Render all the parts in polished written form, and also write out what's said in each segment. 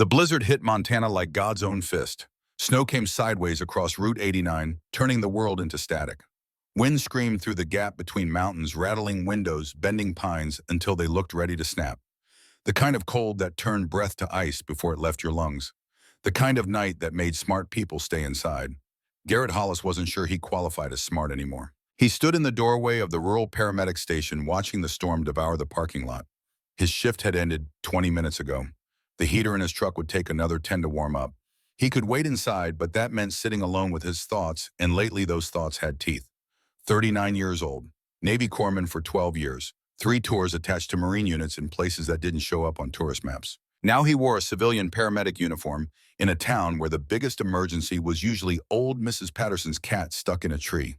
The blizzard hit Montana like God's own fist. Snow came sideways across Route 89, turning the world into static. Wind screamed through the gap between mountains, rattling windows, bending pines until they looked ready to snap. The kind of cold that turned breath to ice before it left your lungs. The kind of night that made smart people stay inside. Garrett Hollis wasn't sure he qualified as smart anymore. He stood in the doorway of the rural paramedic station watching the storm devour the parking lot. His shift had ended 20 minutes ago. The heater in his truck would take another 10 to warm up. He could wait inside, but that meant sitting alone with his thoughts, and lately those thoughts had teeth. 39 years old, Navy corpsman for 12 years, 3 tours attached to Marine units in places that didn't show up on tourist maps. Now he wore a civilian paramedic uniform in a town where the biggest emergency was usually old Mrs. Patterson's cat stuck in a tree.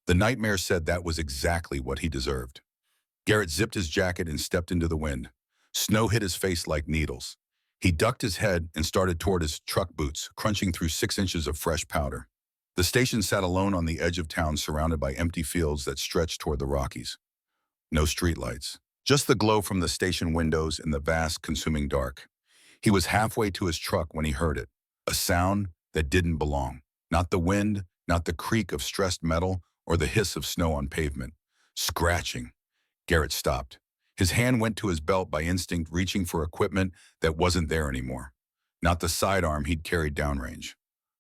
The nightmare said that was exactly what he deserved. Garrett zipped his jacket and stepped into the wind. Snow hit his face like needles. He ducked his head and started toward his truck boots, crunching through 6 inches of fresh powder. The station sat alone on the edge of town, surrounded by empty fields that stretched toward the Rockies. No streetlights, just the glow from the station windows in the vast, consuming dark. He was halfway to his truck when he heard it, a sound that didn't belong. Not the wind, not the creak of stressed metal, or the hiss of snow on pavement. Scratching. Garrett stopped. His hand went to his belt by instinct, reaching for equipment that wasn't there anymore. Not the sidearm he'd carried downrange.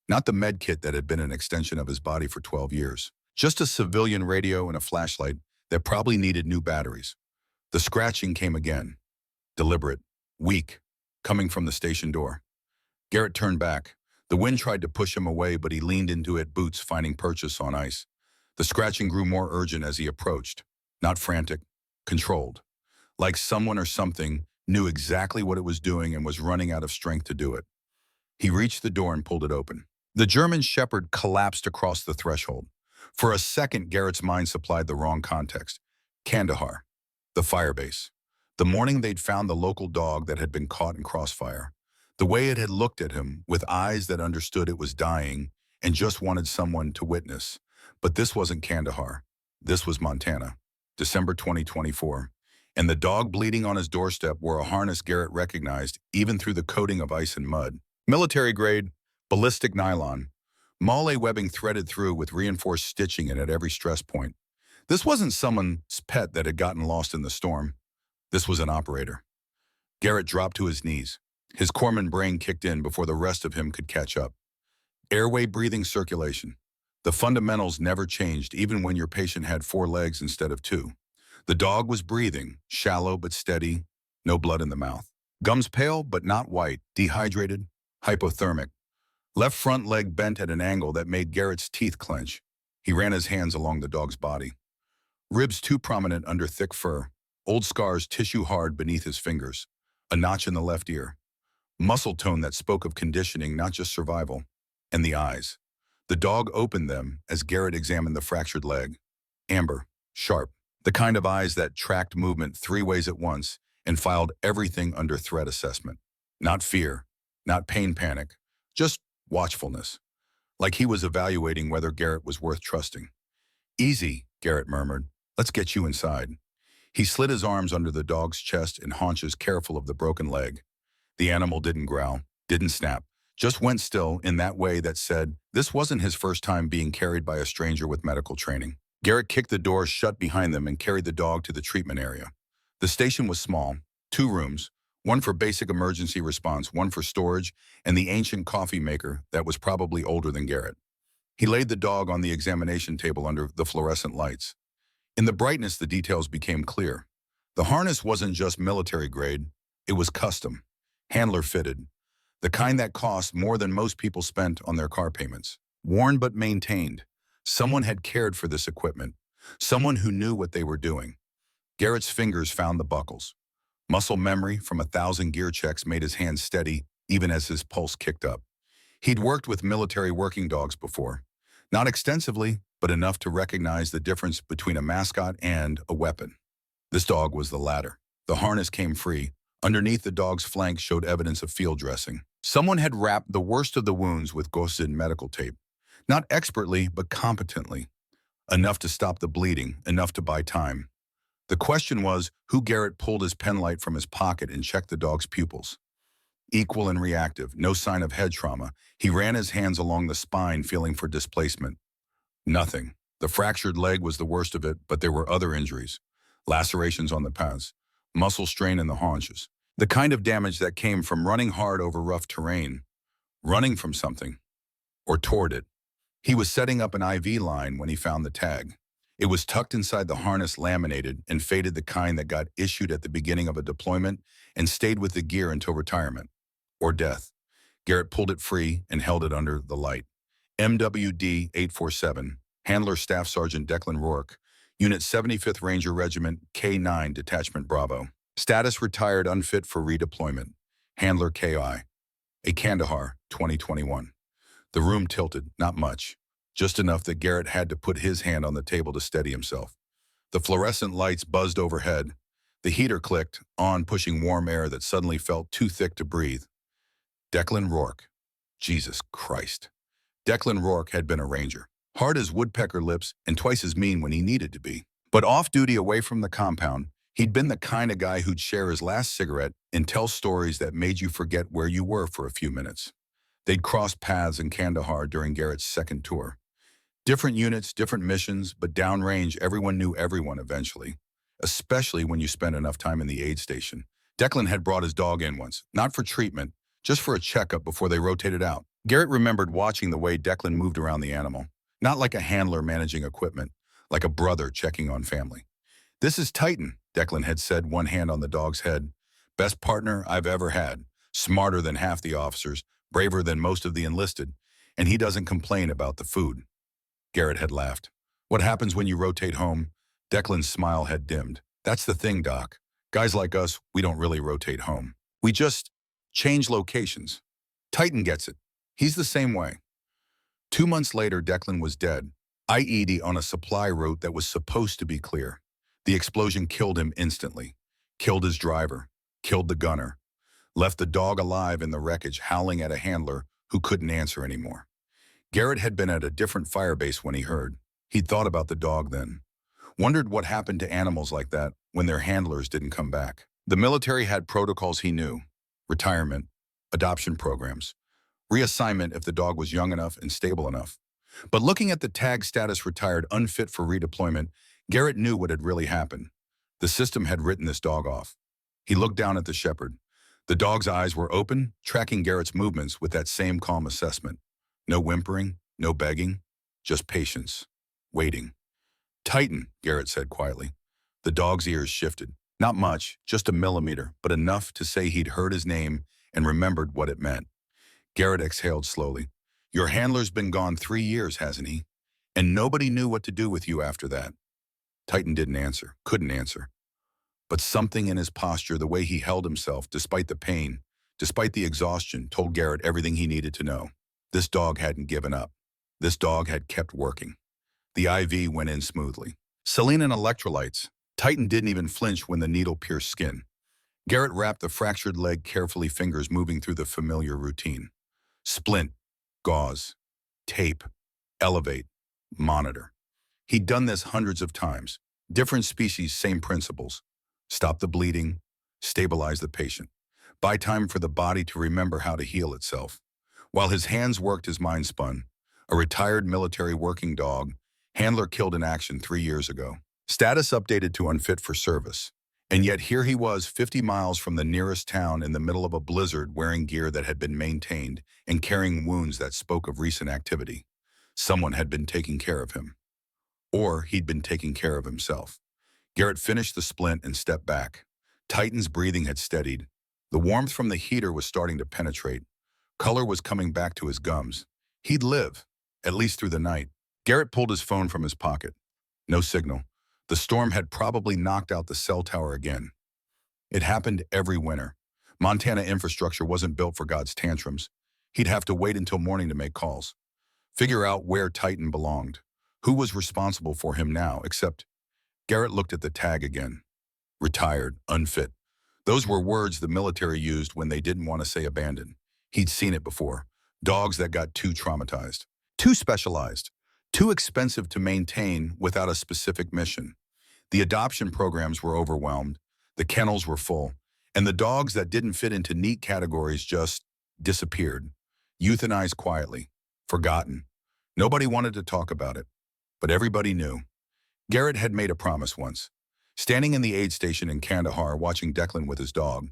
Not the med kit that had been an extension of his body for 12 years. Just a civilian radio and a flashlight that probably needed new batteries. The scratching came again. Deliberate, weak, coming from the station door. Garrett turned back. The wind tried to push him away, but he leaned into it, boots finding purchase on ice. The scratching grew more urgent as he approached. Not frantic, controlled. Like someone or something knew exactly what it was doing and was running out of strength to do it. He reached the door and pulled it open. The German Shepherd collapsed across the threshold. For a second, Garrett's mind supplied the wrong context. Kandahar, the firebase. The morning they'd found the local dog that had been caught in crossfire. The way it had looked at him, with eyes that understood it was dying and just wanted someone to witness. But this wasn't Kandahar. This was Montana, December 2024. And the dog bleeding on his doorstep wore a harness Garrett recognized even through the coating of ice and mud. Military-grade, ballistic nylon. Malle webbing threaded through with reinforced stitching at every stress point. This wasn't someone's pet that had gotten lost in the storm. This was an operator. Garrett dropped to his knees. His corpsman brain kicked in before the rest of him could catch up. Airway, breathing, circulation. The fundamentals never changed even when your patient had 4 legs instead of 2. The dog was breathing, shallow but steady, no blood in the mouth. Gums pale but not white, dehydrated, hypothermic. Left front leg bent at an angle that made Garrett's teeth clench. He ran his hands along the dog's body. Ribs too prominent under thick fur. Old scars tissue hard beneath his fingers. A notch in the left ear. Muscle tone that spoke of conditioning, not just survival. And the eyes. The dog opened them as Garrett examined the fractured leg. Amber, sharp. The kind of eyes that tracked movement 3 ways at once and filed everything under threat assessment. Not fear, not pain panic, just watchfulness. Like he was evaluating whether Garrett was worth trusting. Easy, Garrett murmured. Let's get you inside. He slid his arms under the dog's chest and haunches, careful of the broken leg. The animal didn't growl, didn't snap, just went still in that way that said this wasn't his first time being carried by a stranger with medical training. Garrett kicked the door shut behind them and carried the dog to the treatment area. The station was small, 2 rooms, one for basic emergency response, one for storage, and the ancient coffee maker that was probably older than Garrett. He laid the dog on the examination table under the fluorescent lights. In the brightness, the details became clear. The harness wasn't just military grade, it was custom, handler fitted, the kind that cost more than most people spent on their car payments. Worn but maintained. Someone had cared for this equipment, someone who knew what they were doing. Garrett's fingers found the buckles. Muscle memory from 1,000 gear checks made his hands steady even as his pulse kicked up. He'd worked with military working dogs before. Not extensively, but enough to recognize the difference between a mascot and a weapon. This dog was the latter. The harness came free. Underneath the dog's flank showed evidence of field dressing. Someone had wrapped the worst of the wounds with gauze medical tape. Not expertly, but competently. Enough to stop the bleeding, enough to buy time. The question was who Garrett pulled his penlight from his pocket and checked the dog's pupils. Equal and reactive, no sign of head trauma. He ran his hands along the spine, feeling for displacement. Nothing. The fractured leg was the worst of it, but there were other injuries. Lacerations on the pads, muscle strain in the haunches. The kind of damage that came from running hard over rough terrain, running from something, or toward it. He was setting up an IV line when he found the tag. It was tucked inside the harness, laminated and faded, the kind that got issued at the beginning of a deployment and stayed with the gear until retirement or death. Garrett pulled it free and held it under the light. MWD 847, Handler Staff Sergeant Declan Rourke, Unit 75th Ranger Regiment K9 Detachment Bravo. Status retired, unfit for redeployment. Handler KI. A Kandahar, 2021. The room tilted, not much, just enough that Garrett had to put his hand on the table to steady himself. The fluorescent lights buzzed overhead. The heater clicked, on, pushing warm air that suddenly felt too thick to breathe. Declan Rourke. Jesus Christ. Declan Rourke had been a ranger, hard as woodpecker lips and twice as mean when he needed to be. But off-duty away from the compound, he'd been the kind of guy who'd share his last cigarette and tell stories that made you forget where you were for a few minutes. They'd crossed paths in Kandahar during Garrett's second tour. Different units, different missions, but downrange, everyone knew everyone eventually, especially when you spent enough time in the aid station. Declan had brought his dog in once, not for treatment, just for a checkup before they rotated out. Garrett remembered watching the way Declan moved around the animal, not like a handler managing equipment, like a brother checking on family. "This is Titan," Declan had said, one hand on the dog's head. "Best partner I've ever had, smarter than half the officers, braver than most of the enlisted, and he doesn't complain about the food." Garrett had laughed. "What happens when you rotate home?" Declan's smile had dimmed. "That's the thing, Doc. Guys like us, we don't really rotate home. We just change locations. Titan gets it. He's the same way." 2 months later, Declan was dead, IED on a supply route that was supposed to be clear. The explosion killed him instantly. Killed his driver. Killed the gunner. Left the dog alive in the wreckage, howling at a handler who couldn't answer anymore. Garrett had been at a different firebase when he heard. He'd thought about the dog then. Wondered what happened to animals like that when their handlers didn't come back. The military had protocols he knew. Retirement, adoption programs, reassignment if the dog was young enough and stable enough. But looking at the tag status, retired, unfit for redeployment, Garrett knew what had really happened. The system had written this dog off. He looked down at the shepherd. The dog's eyes were open, tracking Garrett's movements with that same calm assessment. No whimpering, no begging, just patience, waiting. "Titan," Garrett said quietly. The dog's ears shifted. Not much, just a millimeter, but enough to say he'd heard his name and remembered what it meant. Garrett exhaled slowly. "Your handler's been gone 3 years, hasn't he? And nobody knew what to do with you after that." Titan didn't answer, couldn't answer. But something in his posture, the way he held himself, despite the pain, despite the exhaustion, told Garrett everything he needed to know. This dog hadn't given up. This dog had kept working. The IV went in smoothly. Saline and electrolytes. Titan didn't even flinch when the needle pierced skin. Garrett wrapped the fractured leg carefully, fingers moving through the familiar routine. Splint, gauze, tape, elevate, monitor. He'd done this hundreds of times. Different species, same principles. Stop the bleeding, stabilize the patient. Buy time for the body to remember how to heal itself. While his hands worked, his mind spun. A retired military working dog, handler killed in action 3 years ago. Status updated to unfit for service. And yet here he was, 50 miles from the nearest town, in the middle of a blizzard, wearing gear that had been maintained and carrying wounds that spoke of recent activity. Someone had been taking care of him. Or he'd been taking care of himself. Garrett finished the splint and stepped back. Titan's breathing had steadied. The warmth from the heater was starting to penetrate. Color was coming back to his gums. He'd live, at least through the night. Garrett pulled his phone from his pocket. No signal. The storm had probably knocked out the cell tower again. It happened every winter. Montana infrastructure wasn't built for God's tantrums. He'd have to wait until morning to make calls. Figure out where Titan belonged. Who was responsible for him now, except Garrett looked at the tag again. Retired, unfit. Those were words the military used when they didn't want to say abandoned. He'd seen it before. Dogs that got too traumatized, too specialized, too expensive to maintain without a specific mission. The adoption programs were overwhelmed. The kennels were full. And the dogs that didn't fit into neat categories just disappeared, euthanized quietly, forgotten. Nobody wanted to talk about it, but everybody knew. Garrett had made a promise once. Standing in the aid station in Kandahar watching Declan with his dog,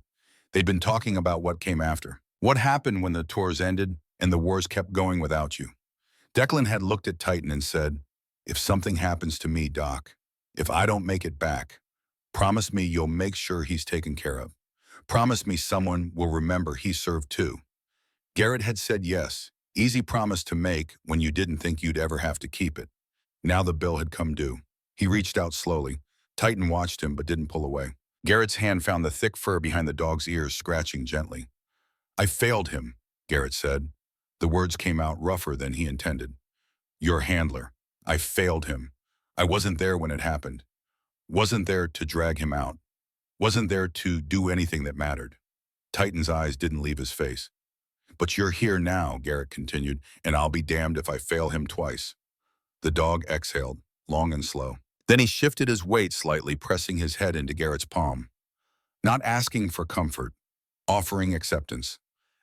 they'd been talking about what came after. What happened when the tours ended and the wars kept going without you? Declan had looked at Titan and said, "If something happens to me, Doc, if I don't make it back, promise me you'll make sure he's taken care of. Promise me someone will remember he served too." Garrett had said yes, easy promise to make when you didn't think you'd ever have to keep it. Now the bill had come due. He reached out slowly. Titan watched him but didn't pull away. Garrett's hand found the thick fur behind the dog's ears, scratching gently. "I failed him," Garrett said. The words came out rougher than he intended. "Your handler. I failed him. I wasn't there when it happened. Wasn't there to drag him out. Wasn't there to do anything that mattered." Titan's eyes didn't leave his face. "But you're here now," Garrett continued, "and I'll be damned if I fail him twice." The dog exhaled, long and slow. Then he shifted his weight slightly, pressing his head into Garrett's palm. Not asking for comfort, offering acceptance.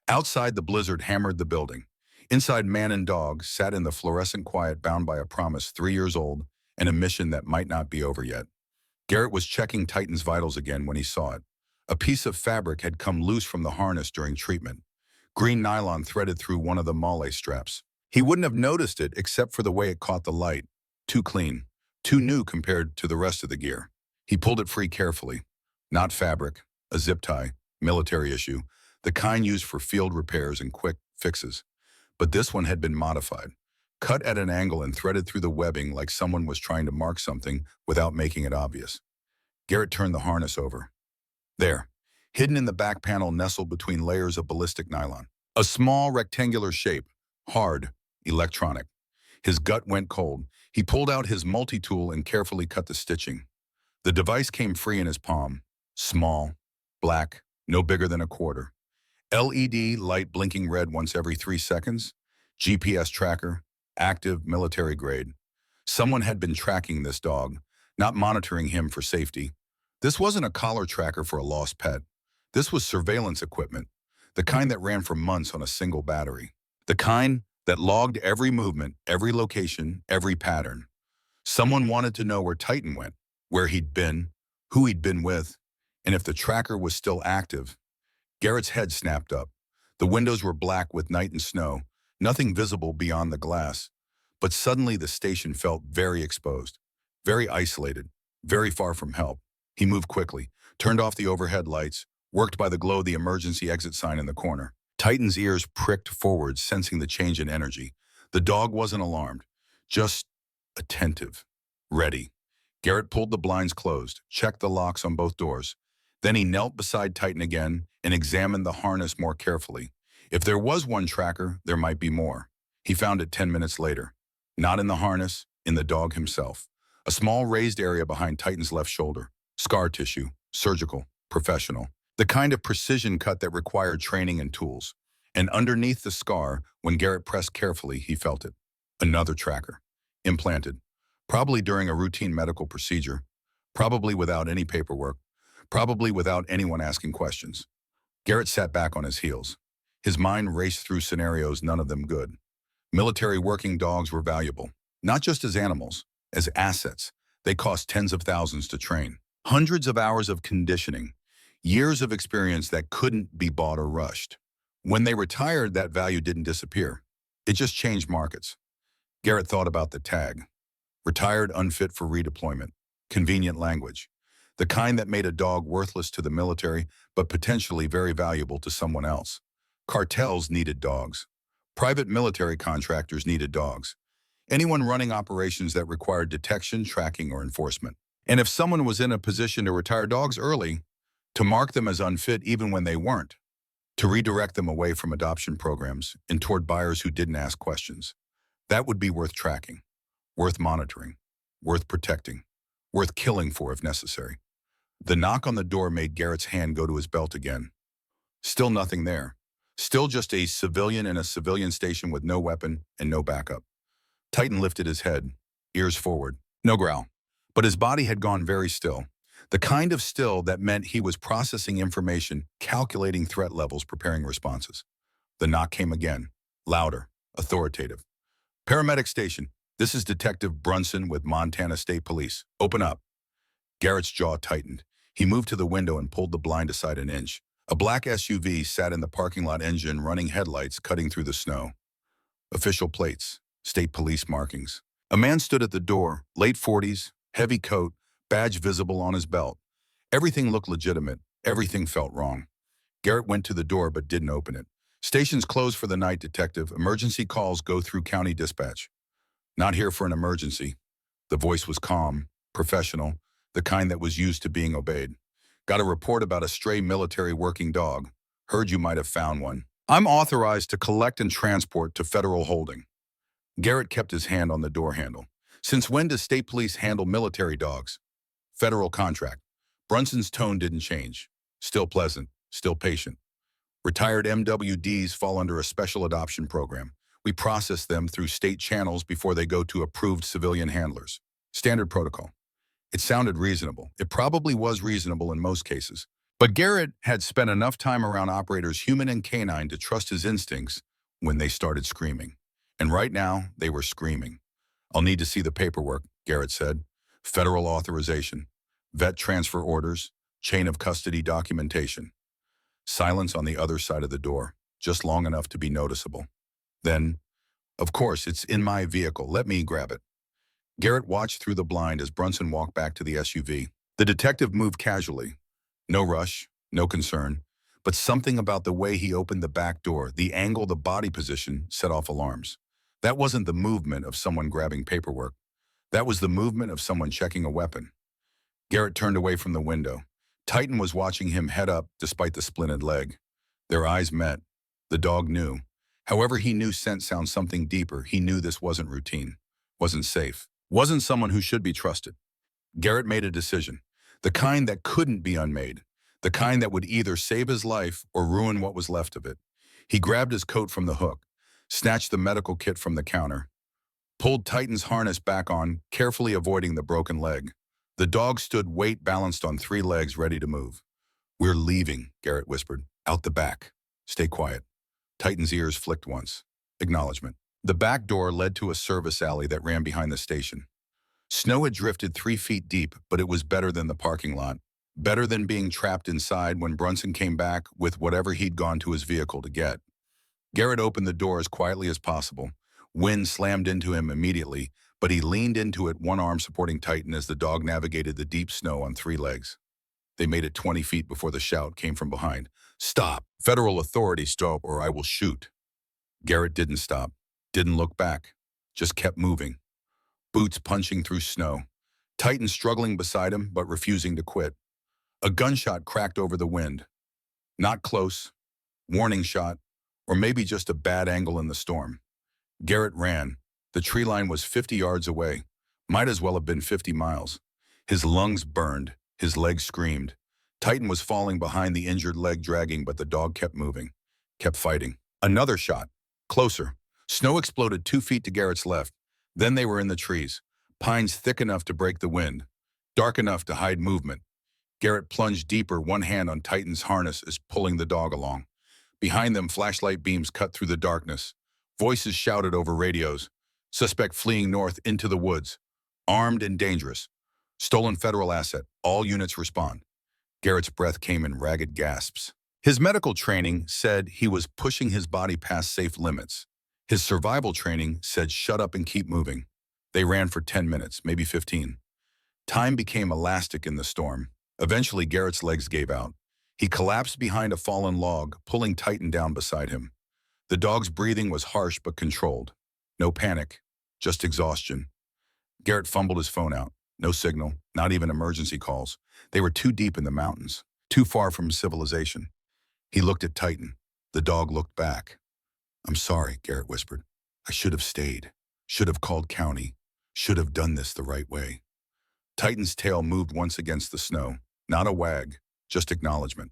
Outside, the blizzard hammered the building. Inside, man and dog sat in the fluorescent quiet, bound by a promise 3 years old and a mission that might not be over yet. Garrett was checking Titan's vitals again when he saw it. A piece of fabric had come loose from the harness during treatment. Green nylon threaded through one of the mole straps. He wouldn't have noticed it except for the way it caught the light. Too clean, too new compared to the rest of the gear. He pulled it free carefully. Not fabric, a zip tie, military issue, the kind used for field repairs and quick fixes. But this one had been modified, cut at an angle and threaded through the webbing like someone was trying to mark something without making it obvious. Garrett turned the harness over. There, hidden in the back panel, nestled between layers of ballistic nylon. A small rectangular shape, hard, electronic. His gut went cold. He pulled out his multi-tool and carefully cut the stitching. The device came free in his palm. Small, black, no bigger than a quarter. LED light blinking red once every 3 seconds. GPS tracker, active, military grade. Someone had been tracking this dog, not monitoring him for safety. This wasn't a collar tracker for a lost pet. This was surveillance equipment, the kind that ran for months on a single battery. The kind that logged every movement, every location, every pattern. Someone wanted to know where Titan went, where he'd been, who he'd been with, and if the tracker was still active. Garrett's head snapped up. The windows were black with night and snow, nothing visible beyond the glass. But suddenly the station felt very exposed, very isolated, very far from help. He moved quickly, turned off the overhead lights, worked by the glow of the emergency exit sign in the corner. Titan's ears pricked forward, sensing the change in energy. The dog wasn't alarmed, just attentive, ready. Garrett pulled the blinds closed, checked the locks on both doors. Then he knelt beside Titan again and examined the harness more carefully. If there was one tracker, there might be more. He found it 10 minutes later. Not in the harness, in the dog himself. A small raised area behind Titan's left shoulder. Scar tissue, surgical, professional. The kind of precision cut that required training and tools. And underneath the scar, when Garrett pressed carefully, he felt it. Another tracker. Implanted. Probably during a routine medical procedure. Probably without any paperwork. Probably without anyone asking questions. Garrett sat back on his heels. His mind raced through scenarios, none of them good. Military working dogs were valuable, not just as animals, as assets. They cost tens of thousands to train. Hundreds of hours of conditioning. Years of experience that couldn't be bought or rushed. When they retired, that value didn't disappear. It just changed markets. Garrett thought about the tag. Retired, unfit for redeployment. Convenient language. The kind that made a dog worthless to the military, but potentially very valuable to someone else. Cartels needed dogs. Private military contractors needed dogs. Anyone running operations that required detection, tracking, or enforcement. And if someone was in a position to retire dogs early, to mark them as unfit even when they weren't, to redirect them away from adoption programs and toward buyers who didn't ask questions, that would be worth tracking, worth monitoring, worth protecting, worth killing for if necessary. The knock on the door made Garrett's hand go to his belt again. Still nothing there. Still just a civilian in a civilian station with no weapon and no backup. Titan lifted his head, ears forward. No growl. But his body had gone very still. The kind of still that meant he was processing information, calculating threat levels, preparing responses. The knock came again, louder, authoritative. Paramedic station, this is Detective Brunson with Montana State Police. Open up. Garrett's jaw tightened. He moved to the window and pulled the blind aside an inch. A black SUV sat in the parking lot, engine running, headlights cutting through the snow. Official plates, state police markings. A man stood at the door, late 40s, heavy coat, badge visible on his belt. Everything looked legitimate. Everything felt wrong. Garrett went to the door but didn't open it. Station's closed for the night, detective. Emergency calls go through county dispatch. Not here for an emergency. The voice was calm, professional, the kind that was used to being obeyed. Got a report about a stray military working dog. Heard you might have found one. I'm authorized to collect and transport to federal holding. Garrett kept his hand on the door handle. Since when does state police handle military dogs? Federal contract. Brunson's tone didn't change. Still pleasant, still patient. Retired MWDs fall under a special adoption program. We process them through state channels before they go to approved civilian handlers. Standard protocol. It sounded reasonable. It probably was reasonable in most cases. But Garrett had spent enough time around operators, human and canine, to trust his instincts when they started screaming. And right now, they were screaming. I'll need to see the paperwork, Garrett said. Federal authorization, vet transfer orders, chain of custody documentation. Silence on the other side of the door, just long enough to be noticeable. Then, of course, it's in my vehicle. Let me grab it. Garrett watched through the blind as Brunson walked back to the SUV. The detective moved casually. No rush, no concern, but something about the way he opened the back door, the angle, the body position, set off alarms. That wasn't the movement of someone grabbing paperwork. That was the movement of someone checking a weapon. Garrett turned away from the window. Titan was watching him head up despite the splinted leg. Their eyes met. The dog knew. However, he knew scent sounds something deeper. He knew this wasn't routine, wasn't safe, wasn't someone who should be trusted. Garrett made a decision. The kind that couldn't be unmade. The kind that would either save his life or ruin what was left of it. He grabbed his coat from the hook, snatched the medical kit from the counter, pulled Titan's harness back on, carefully avoiding the broken leg. The dog stood weight balanced on 3 legs, ready to move. We're leaving, Garrett whispered. Out the back. Stay quiet. Titan's ears flicked once. Acknowledgement. The back door led to a service alley that ran behind the station. Snow had drifted 3 feet deep, but it was better than the parking lot. Better than being trapped inside when Brunson came back with whatever he'd gone to his vehicle to get. Garrett opened the door as quietly as possible. Wind slammed into him immediately, but he leaned into it, one arm supporting Titan as the dog navigated the deep snow on 3 legs. They made it 20 feet before the shout came from behind. Stop! Federal authorities, stop or I will shoot. Garrett didn't stop, didn't look back, just kept moving. Boots punching through snow. Titan struggling beside him, but refusing to quit. A gunshot cracked over the wind. Not close, warning shot, or maybe just a bad angle in the storm. Garrett ran. The tree line was 50 yards away. Might as well have been 50 miles. His lungs burned. His legs screamed. Titan was falling behind, the injured leg dragging, but the dog kept moving, kept fighting. Another shot. Closer. Snow exploded 2 feet to Garrett's left. Then they were in the trees. Pines thick enough to break the wind. Dark enough to hide movement. Garrett plunged deeper, one hand on Titan's harness as pulling the dog along. Behind them, flashlight beams cut through the darkness. Voices shouted over radios. Suspect fleeing north into the woods. Armed and dangerous. Stolen federal asset. All units respond. Garrett's breath came in ragged gasps. His medical training said he was pushing his body past safe limits. His survival training said shut up and keep moving. They ran for 10 minutes, maybe 15. Time became elastic in the storm. Eventually, Garrett's legs gave out. He collapsed behind a fallen log, pulling Titan down beside him. The dog's breathing was harsh but controlled. No panic, just exhaustion. Garrett fumbled his phone out. No signal, not even emergency calls. They were too deep in the mountains, too far from civilization. He looked at Titan. The dog looked back. I'm sorry, Garrett whispered. I should have stayed. Should have called county. Should have done this the right way. Titan's tail moved once against the snow. Not a wag, just acknowledgement.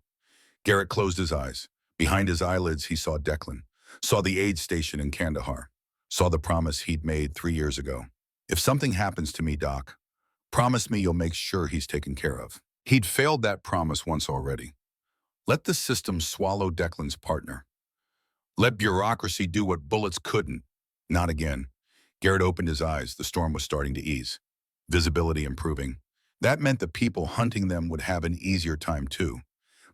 Garrett closed his eyes. Behind his eyelids, he saw Declan. Saw the aid station in Kandahar. Saw the promise he'd made 3 years ago. If something happens to me, Doc, promise me you'll make sure he's taken care of. He'd failed that promise once already. Let the system swallow Declan's partner. Let bureaucracy do what bullets couldn't. Not again. Garrett opened his eyes. The storm was starting to ease. Visibility improving. That meant the people hunting them would have an easier time too.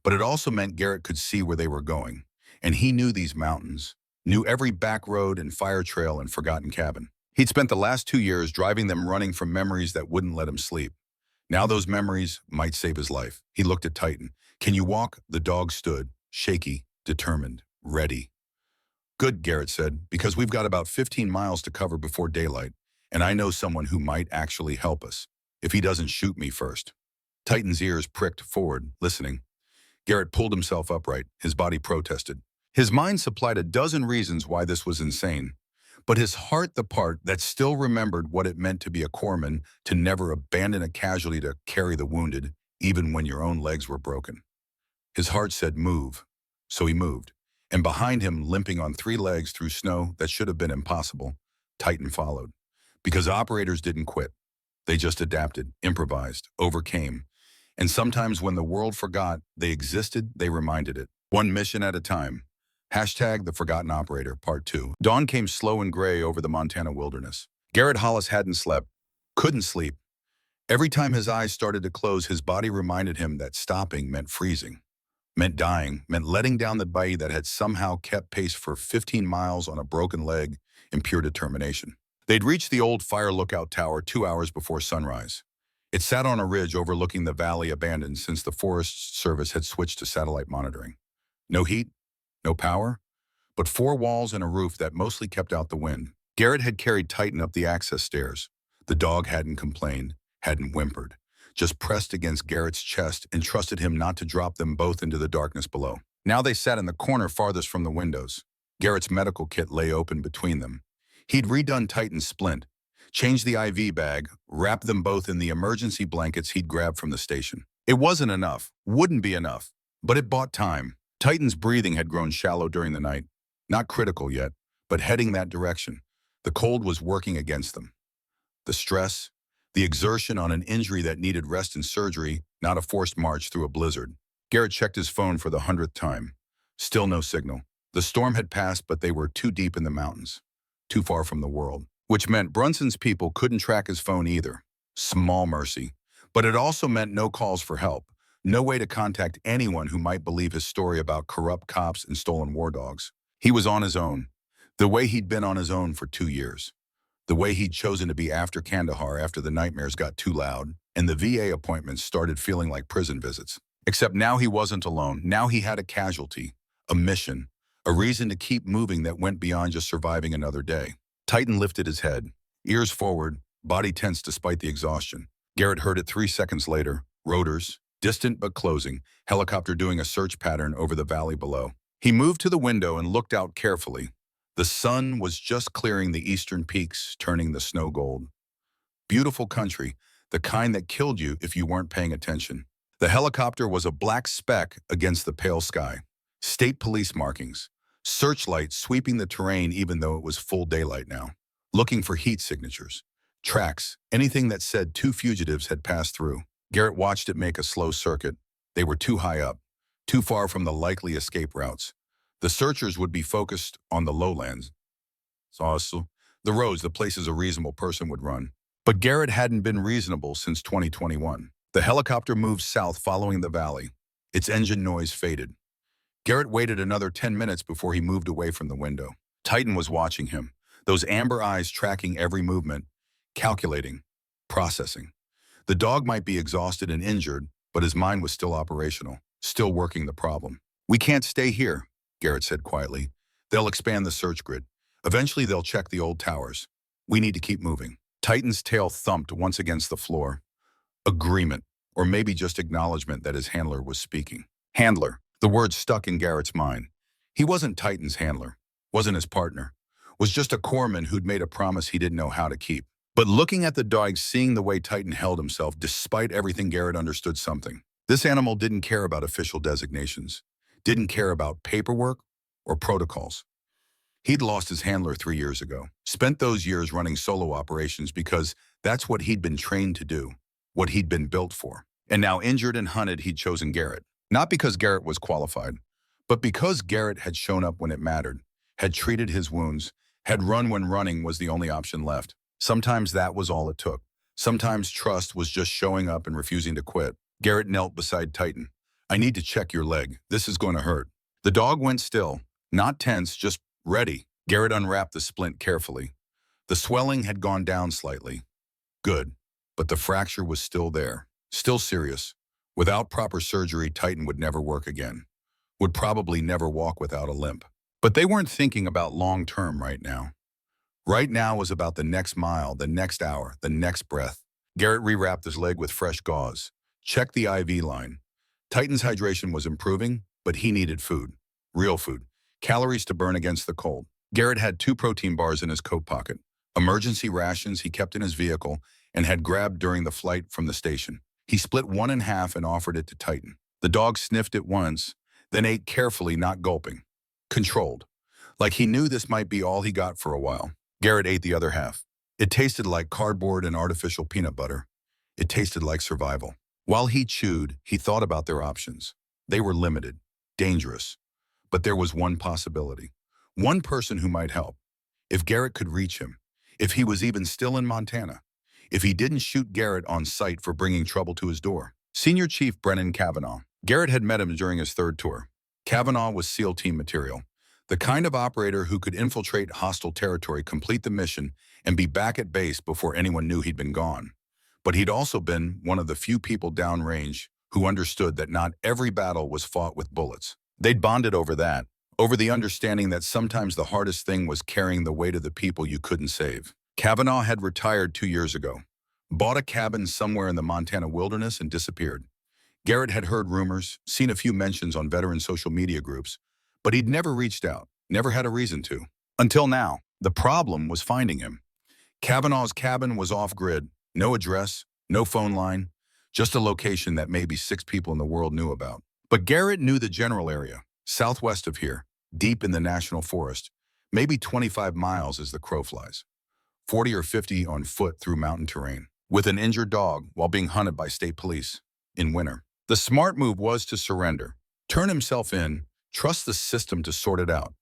But it also meant Garrett could see where they were going. And he knew these mountains, knew every back road and fire trail and forgotten cabin. He'd spent the last 2 years driving them, running from memories that wouldn't let him sleep. Now those memories might save his life. He looked at Titan. Can you walk? The dog stood, shaky, determined, ready. Good, Garrett said, because we've got about 15 miles to cover before daylight, and I know someone who might actually help us, if he doesn't shoot me first. Titan's ears pricked forward, listening. Garrett pulled himself upright. His body protested. His mind supplied a dozen reasons why this was insane. But his heart, the part that still remembered what it meant to be a corpsman, to never abandon a casualty to carry the wounded, even when your own legs were broken. His heart said move, so he moved. And behind him, limping on 3 legs through snow that should have been impossible, Titan followed. Because operators didn't quit. They just adapted, improvised, overcame. And sometimes when the world forgot they existed, they reminded it. One mission at a time. Hashtag the Forgotten Operator, Part 2. Dawn came slow and gray over the Montana wilderness. Garrett Hollis hadn't slept, couldn't sleep. Every time his eyes started to close, his body reminded him that stopping meant freezing, meant dying, meant letting down the body that had somehow kept pace for 15 miles on a broken leg in pure determination. They'd reached the old fire lookout tower 2 hours before sunrise. It sat on a ridge overlooking the valley, abandoned since the Forest Service had switched to satellite monitoring. No heat, no power, but 4 walls and a roof that mostly kept out the wind. Garrett had carried Titan up the access stairs. The dog hadn't complained, hadn't whimpered, just pressed against Garrett's chest and trusted him not to drop them both into the darkness below. Now they sat in the corner farthest from the windows. Garrett's medical kit lay open between them. He'd redone Titan's splint, changed the IV bag, wrapped them both in the emergency blankets he'd grabbed from the station. It wasn't enough, wouldn't be enough, but it bought time. Titan's breathing had grown shallow during the night. Not critical yet, but heading that direction. The cold was working against them. The stress, the exertion on an injury that needed rest and surgery, not a forced march through a blizzard. Garrett checked his phone for the 100th time. Still no signal. The storm had passed, but they were too deep in the mountains, too far from the world, which meant Brunson's people couldn't track his phone either. Small mercy. But it also meant no calls for help. No way to contact anyone who might believe his story about corrupt cops and stolen war dogs. He was on his own, the way he'd been on his own for 2 years. The way he'd chosen to be after Kandahar after the nightmares got too loud, and the VA appointments started feeling like prison visits. Except now he wasn't alone. Now he had a casualty, a mission, a reason to keep moving that went beyond just surviving another day. Titan lifted his head, ears forward, body tense despite the exhaustion. Garrett heard it 3 seconds later, rotors, distant but closing, helicopter doing a search pattern over the valley below. He moved to the window and looked out carefully. The sun was just clearing the eastern peaks, turning the snow gold. Beautiful country, the kind that killed you if you weren't paying attention. The helicopter was a black speck against the pale sky. State police markings, searchlights sweeping the terrain even though it was full daylight now. Looking for heat signatures, tracks, anything that said 2 fugitives had passed through. Garrett watched it make a slow circuit. They were too high up, too far from the likely escape routes. The searchers would be focused on the lowlands. Also, the roads, the places a reasonable person would run. But Garrett hadn't been reasonable since 2021. The helicopter moved south following the valley. Its engine noise faded. Garrett waited another 10 minutes before he moved away from the window. Titan was watching him, those amber eyes tracking every movement, calculating, processing. The dog might be exhausted and injured, but his mind was still operational, still working the problem. We can't stay here, Garrett said quietly. They'll expand the search grid. Eventually they'll check the old towers. We need to keep moving. Titan's tail thumped once against the floor. Agreement, or maybe just acknowledgement that his handler was speaking. Handler. The word stuck in Garrett's mind. He wasn't Titan's handler, wasn't his partner, was just a corpsman who'd made a promise he didn't know how to keep. But looking at the dog, seeing the way Titan held himself, despite everything, Garrett understood something. This animal didn't care about official designations, didn't care about paperwork or protocols. He'd lost his handler 3 years ago, spent those years running solo operations because that's what he'd been trained to do, what he'd been built for. And now injured and hunted, he'd chosen Garrett. Not because Garrett was qualified, but because Garrett had shown up when it mattered, had treated his wounds, had run when running was the only option left. Sometimes that was all it took. Sometimes trust was just showing up and refusing to quit. Garrett knelt beside Titan. I need to check your leg. This is going to hurt. The dog went still, not tense, just ready. Garrett unwrapped the splint carefully. The swelling had gone down slightly. Good, but the fracture was still there, still serious. Without proper surgery, Titan would never work again, would probably never walk without a limp. But they weren't thinking about long-term right now. Right now was about the next mile, the next hour, the next breath. Garrett rewrapped his leg with fresh gauze, checked the IV line. Titan's hydration was improving, but he needed food, real food, calories to burn against the cold. Garrett had 2 protein bars in his coat pocket, emergency rations he kept in his vehicle and had grabbed during the flight from the station. He split one in half and offered it to Titan. The dog sniffed it once, then ate carefully, not gulping. Controlled, like he knew this might be all he got for a while. Garrett ate the other half. It tasted like cardboard and artificial peanut butter. It tasted like survival. While he chewed, he thought about their options. They were limited, dangerous. But there was one possibility. One person who might help. If Garrett could reach him. If he was even still in Montana. If he didn't shoot Garrett on sight for bringing trouble to his door. Senior Chief Brennan Kavanaugh. Garrett had met him during his 3rd tour. Kavanaugh was SEAL team material. The kind of operator who could infiltrate hostile territory, complete the mission, and be back at base before anyone knew he'd been gone. But he'd also been one of the few people downrange who understood that not every battle was fought with bullets. They'd bonded over that, over the understanding that sometimes the hardest thing was carrying the weight of the people you couldn't save. Kavanaugh had retired 2 years ago, bought a cabin somewhere in the Montana wilderness and disappeared. Garrett had heard rumors, seen a few mentions on veteran social media groups, but he'd never reached out, never had a reason to. Until now, the problem was finding him. Kavanaugh's cabin was off-grid, no address, no phone line, just a location that maybe 6 people in the world knew about. But Garrett knew the general area, southwest of here, deep in the national forest, maybe 25 miles as the crow flies, 40 or 50 on foot through mountain terrain, with an injured dog while being hunted by state police in winter. The smart move was to surrender, turn himself in, trust the system to sort it out.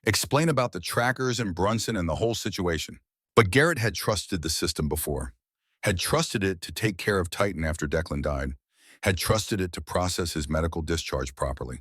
Explain about the trackers and Brunson and the whole situation. But Garrett had trusted the system before, had trusted it to take care of Titan after Declan died, had trusted it to process his medical discharge properly,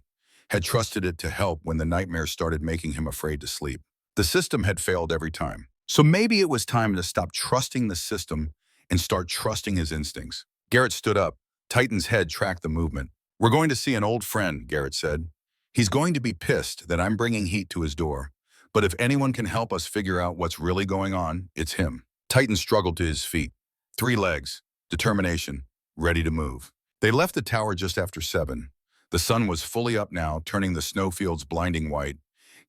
had trusted it to help when the nightmares started making him afraid to sleep. The system had failed every time. So maybe it was time to stop trusting the system and start trusting his instincts. Garrett stood up. Titan's head tracked the movement. We're going to see an old friend, Garrett said. He's going to be pissed that I'm bringing heat to his door. But if anyone can help us figure out what's really going on, it's him. Titan struggled to his feet. 3 legs, determination, ready to move. They left the tower just after 7. The sun was fully up now, turning the snowfields blinding white.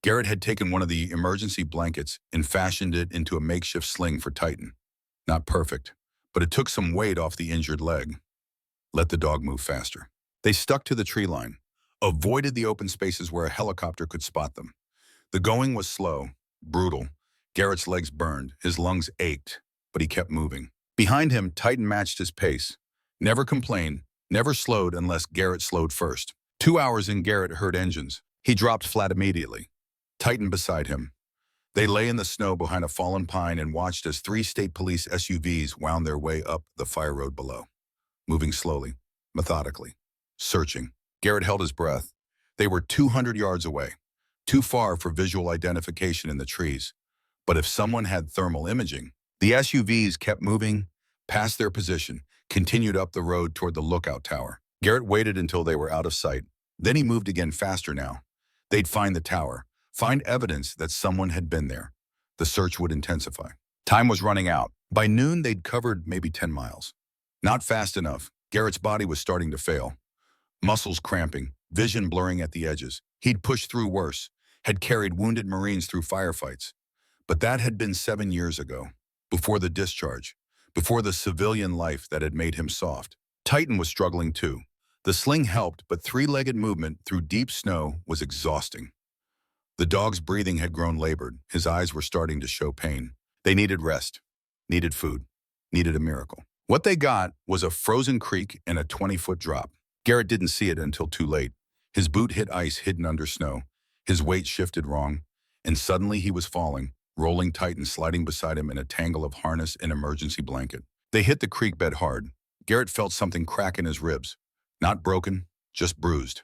Garrett had taken one of the emergency blankets and fashioned it into a makeshift sling for Titan. Not perfect, but it took some weight off the injured leg. Let the dog move faster. They stuck to the tree line, avoided the open spaces where a helicopter could spot them. The going was slow, brutal. Garrett's legs burned, his lungs ached, but he kept moving. Behind him, Titan matched his pace. Never complained, never slowed unless Garrett slowed first. 2 hours in, Garrett heard engines. He dropped flat immediately. Titan beside him. They lay in the snow behind a fallen pine and watched as 3 state police SUVs wound their way up the fire road below. Moving slowly, methodically, searching. Garrett held his breath. They were 200 yards away, too far for visual identification in the trees. But if someone had thermal imaging, the SUVs kept moving, past their position, continued up the road toward the lookout tower. Garrett waited until they were out of sight. Then he moved again, faster now. They'd find the tower, find evidence that someone had been there. The search would intensify. Time was running out. By noon, they'd covered maybe 10 miles. Not fast enough. Garrett's body was starting to fail. Muscles cramping, vision blurring at the edges. He'd pushed through worse, had carried wounded Marines through firefights. But that had been 7 years ago, before the discharge, before the civilian life that had made him soft. Titan was struggling too. The sling helped, but 3-legged movement through deep snow was exhausting. The dog's breathing had grown labored. His eyes were starting to show pain. They needed rest, needed food, needed a miracle. What they got was a frozen creek and a 20-foot drop. Garrett didn't see it until too late. His boot hit ice hidden under snow. His weight shifted wrong, and suddenly he was falling, rolling tight and sliding beside him in a tangle of harness and emergency blanket. They hit the creek bed hard. Garrett felt something crack in his ribs. Not broken, just bruised,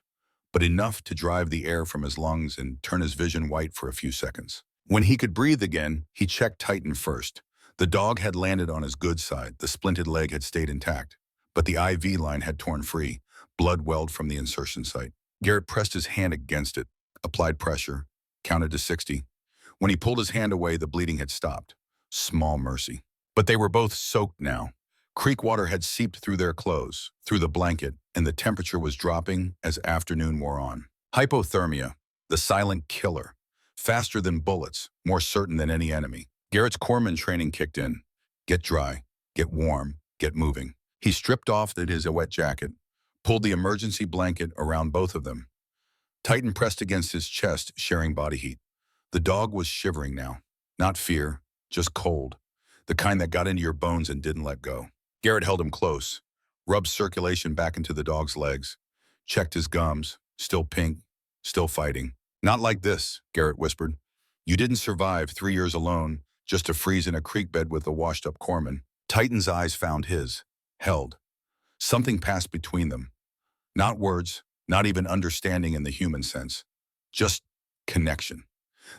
but enough to drive the air from his lungs and turn his vision white for a few seconds. When he could breathe again, he checked Titan first. The dog had landed on his good side. The splinted leg had stayed intact, but the IV line had torn free, blood welled from the insertion site. Garrett pressed his hand against it, applied pressure, counted to 60. When he pulled his hand away, the bleeding had stopped. Small mercy. But they were both soaked now. Creek water had seeped through their clothes, through the blanket, and the temperature was dropping as afternoon wore on. Hypothermia, the silent killer. Faster than bullets, more certain than any enemy. Garrett's corpsman training kicked in. Get dry, get warm, get moving. He stripped off his wet jacket, pulled the emergency blanket around both of them. Titan pressed against his chest, sharing body heat. The dog was shivering now. Not fear, just cold. The kind that got into your bones and didn't let go. Garrett held him close, rubbed circulation back into the dog's legs, checked his gums, still pink, still fighting. Not like this, Garrett whispered. You didn't survive 3 years alone just to freeze in a creek bed with a washed-up corpsman. Titan's eyes found his, held. Something passed between them. Not words, not even understanding in the human sense. Just connection.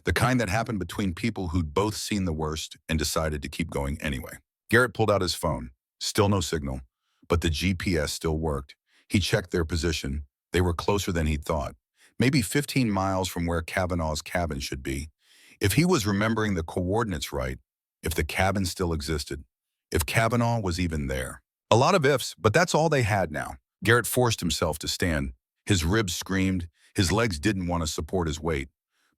The kind that happened between people who'd both seen the worst and decided to keep going anyway. Garrett pulled out his phone. Still no signal, but the GPS still worked. He checked their position. They were closer than he'd thought. Maybe 15 miles from where Kavanaugh's cabin should be. If he was remembering the coordinates right, if the cabin still existed, if Kavanaugh was even there. A lot of ifs, but that's all they had now. Garrett forced himself to stand. His ribs screamed. His legs didn't want to support his weight.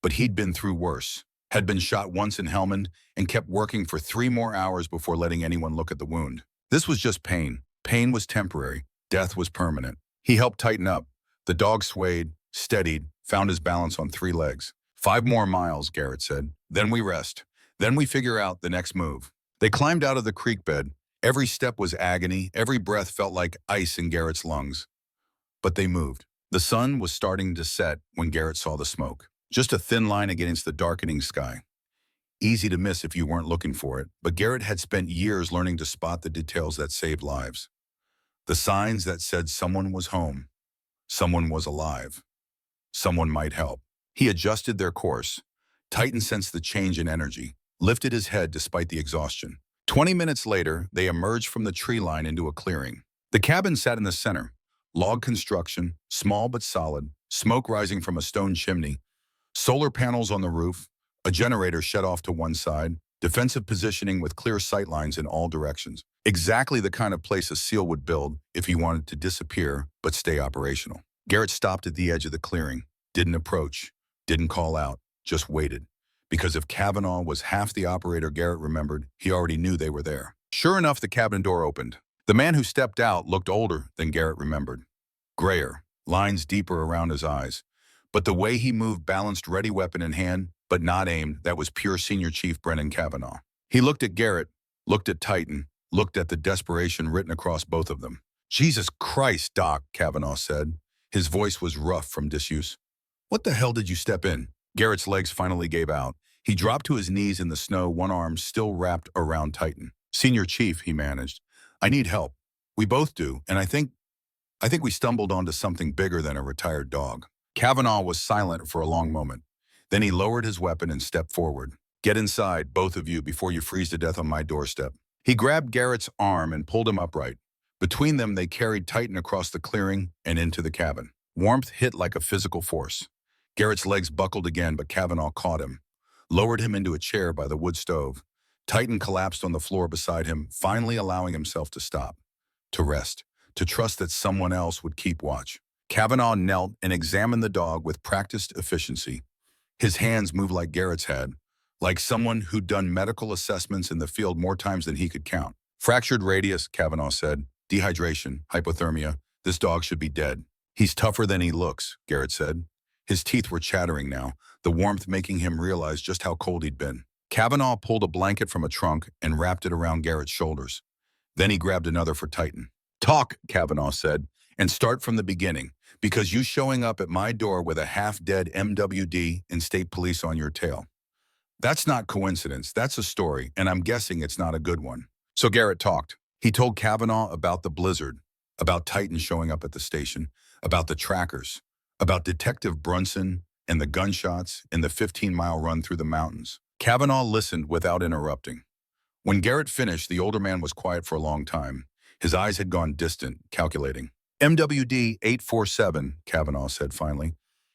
But he'd been through worse. Had been shot once in Helmand and kept working for 3 more hours before letting anyone look at the wound. This was just pain. Pain was temporary. Death was permanent. He helped tighten up. The dog swayed, steadied, found his balance on 3 legs. 5 more miles, Garrett said. Then we rest. Then we figure out the next move. They climbed out of the creek bed. Every step was agony. Every breath felt like ice in Garrett's lungs. But they moved. The sun was starting to set when Garrett saw the smoke. Just a thin line against the darkening sky. Easy to miss if you weren't looking for it, but Garrett had spent years learning to spot the details that saved lives. The signs that said someone was home, someone was alive, someone might help. He adjusted their course. Titan sensed the change in energy, lifted his head despite the exhaustion. 20 minutes later, they emerged from the tree line into a clearing. The cabin sat in the center. Log construction, small but solid, smoke rising from a stone chimney, solar panels on the roof, a generator shut off to one side, defensive positioning with clear sight lines in all directions. Exactly the kind of place a SEAL would build if he wanted to disappear but stay operational. Garrett stopped at the edge of the clearing, didn't approach, didn't call out, just waited. Because if Kavanaugh was half the operator Garrett remembered, he already knew they were there. Sure enough, the cabin door opened. The man who stepped out looked older than Garrett remembered. Grayer, lines deeper around his eyes. But the way he moved, balanced, ready weapon in hand, but not aimed, that was pure Senior Chief Brennan Kavanaugh. He looked at Garrett, looked at Titan, looked at the desperation written across both of them. Jesus Christ, Doc, Kavanaugh said. His voice was rough from disuse. What the hell did you step in? Garrett's legs finally gave out. He dropped to his knees in the snow, one arm still wrapped around Titan. Senior Chief, he managed. I need help. We both do, and I think we stumbled onto something bigger than a retired dog. Kavanaugh was silent for a long moment. Then he lowered his weapon and stepped forward. Get inside, both of you, before you freeze to death on my doorstep. He grabbed Garrett's arm and pulled him upright. Between them, they carried Titan across the clearing and into the cabin. Warmth hit like a physical force. Garrett's legs buckled again, but Kavanaugh caught him, lowered him into a chair by the wood stove. Titan collapsed on the floor beside him, finally allowing himself to stop, to rest, to trust that someone else would keep watch. Kavanaugh knelt and examined the dog with practiced efficiency. His hands moved like Garrett's had, like someone who'd done medical assessments in the field more times than he could count. Fractured radius, Kavanaugh said. Dehydration, hypothermia. This dog should be dead. He's tougher than he looks, Garrett said. His teeth were chattering now, the warmth making him realize just how cold he'd been. Kavanaugh pulled a blanket from a trunk and wrapped it around Garrett's shoulders. Then he grabbed another for Titan. Talk, Kavanaugh said, and start from the beginning, because you showing up at my door with a half-dead MWD and state police on your tail. That's not coincidence, that's a story, and I'm guessing it's not a good one. So Garrett talked. He told Kavanaugh about the blizzard, about Titan showing up at the station, about the trackers, about Detective Brunson and the gunshots and the 15-mile run through the mountains. Kavanaugh listened without interrupting. When Garrett finished, the older man was quiet for a long time. His eyes had gone distant, calculating. MWD 847, Kavanaugh said finally.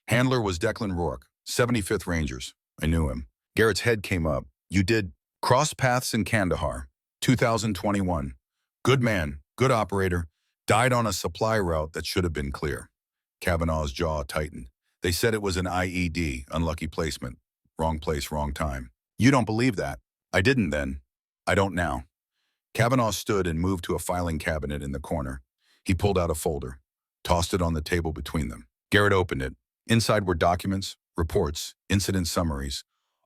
Handler was Declan Rourke, 75th Rangers. I knew him. Garrett's head came up. You did cross paths in Kandahar, 2021. Good man, good operator. Died on a supply route that should have been clear. Kavanaugh's jaw tightened. They said it was an IED, unlucky placement. Wrong place, wrong time. You don't believe that? I didn't then. I don't now. Kavanaugh stood and moved to a filing cabinet in the corner. He pulled out a folder, tossed it on the table between them. Garrett opened it. Inside were documents, reports, incident summaries,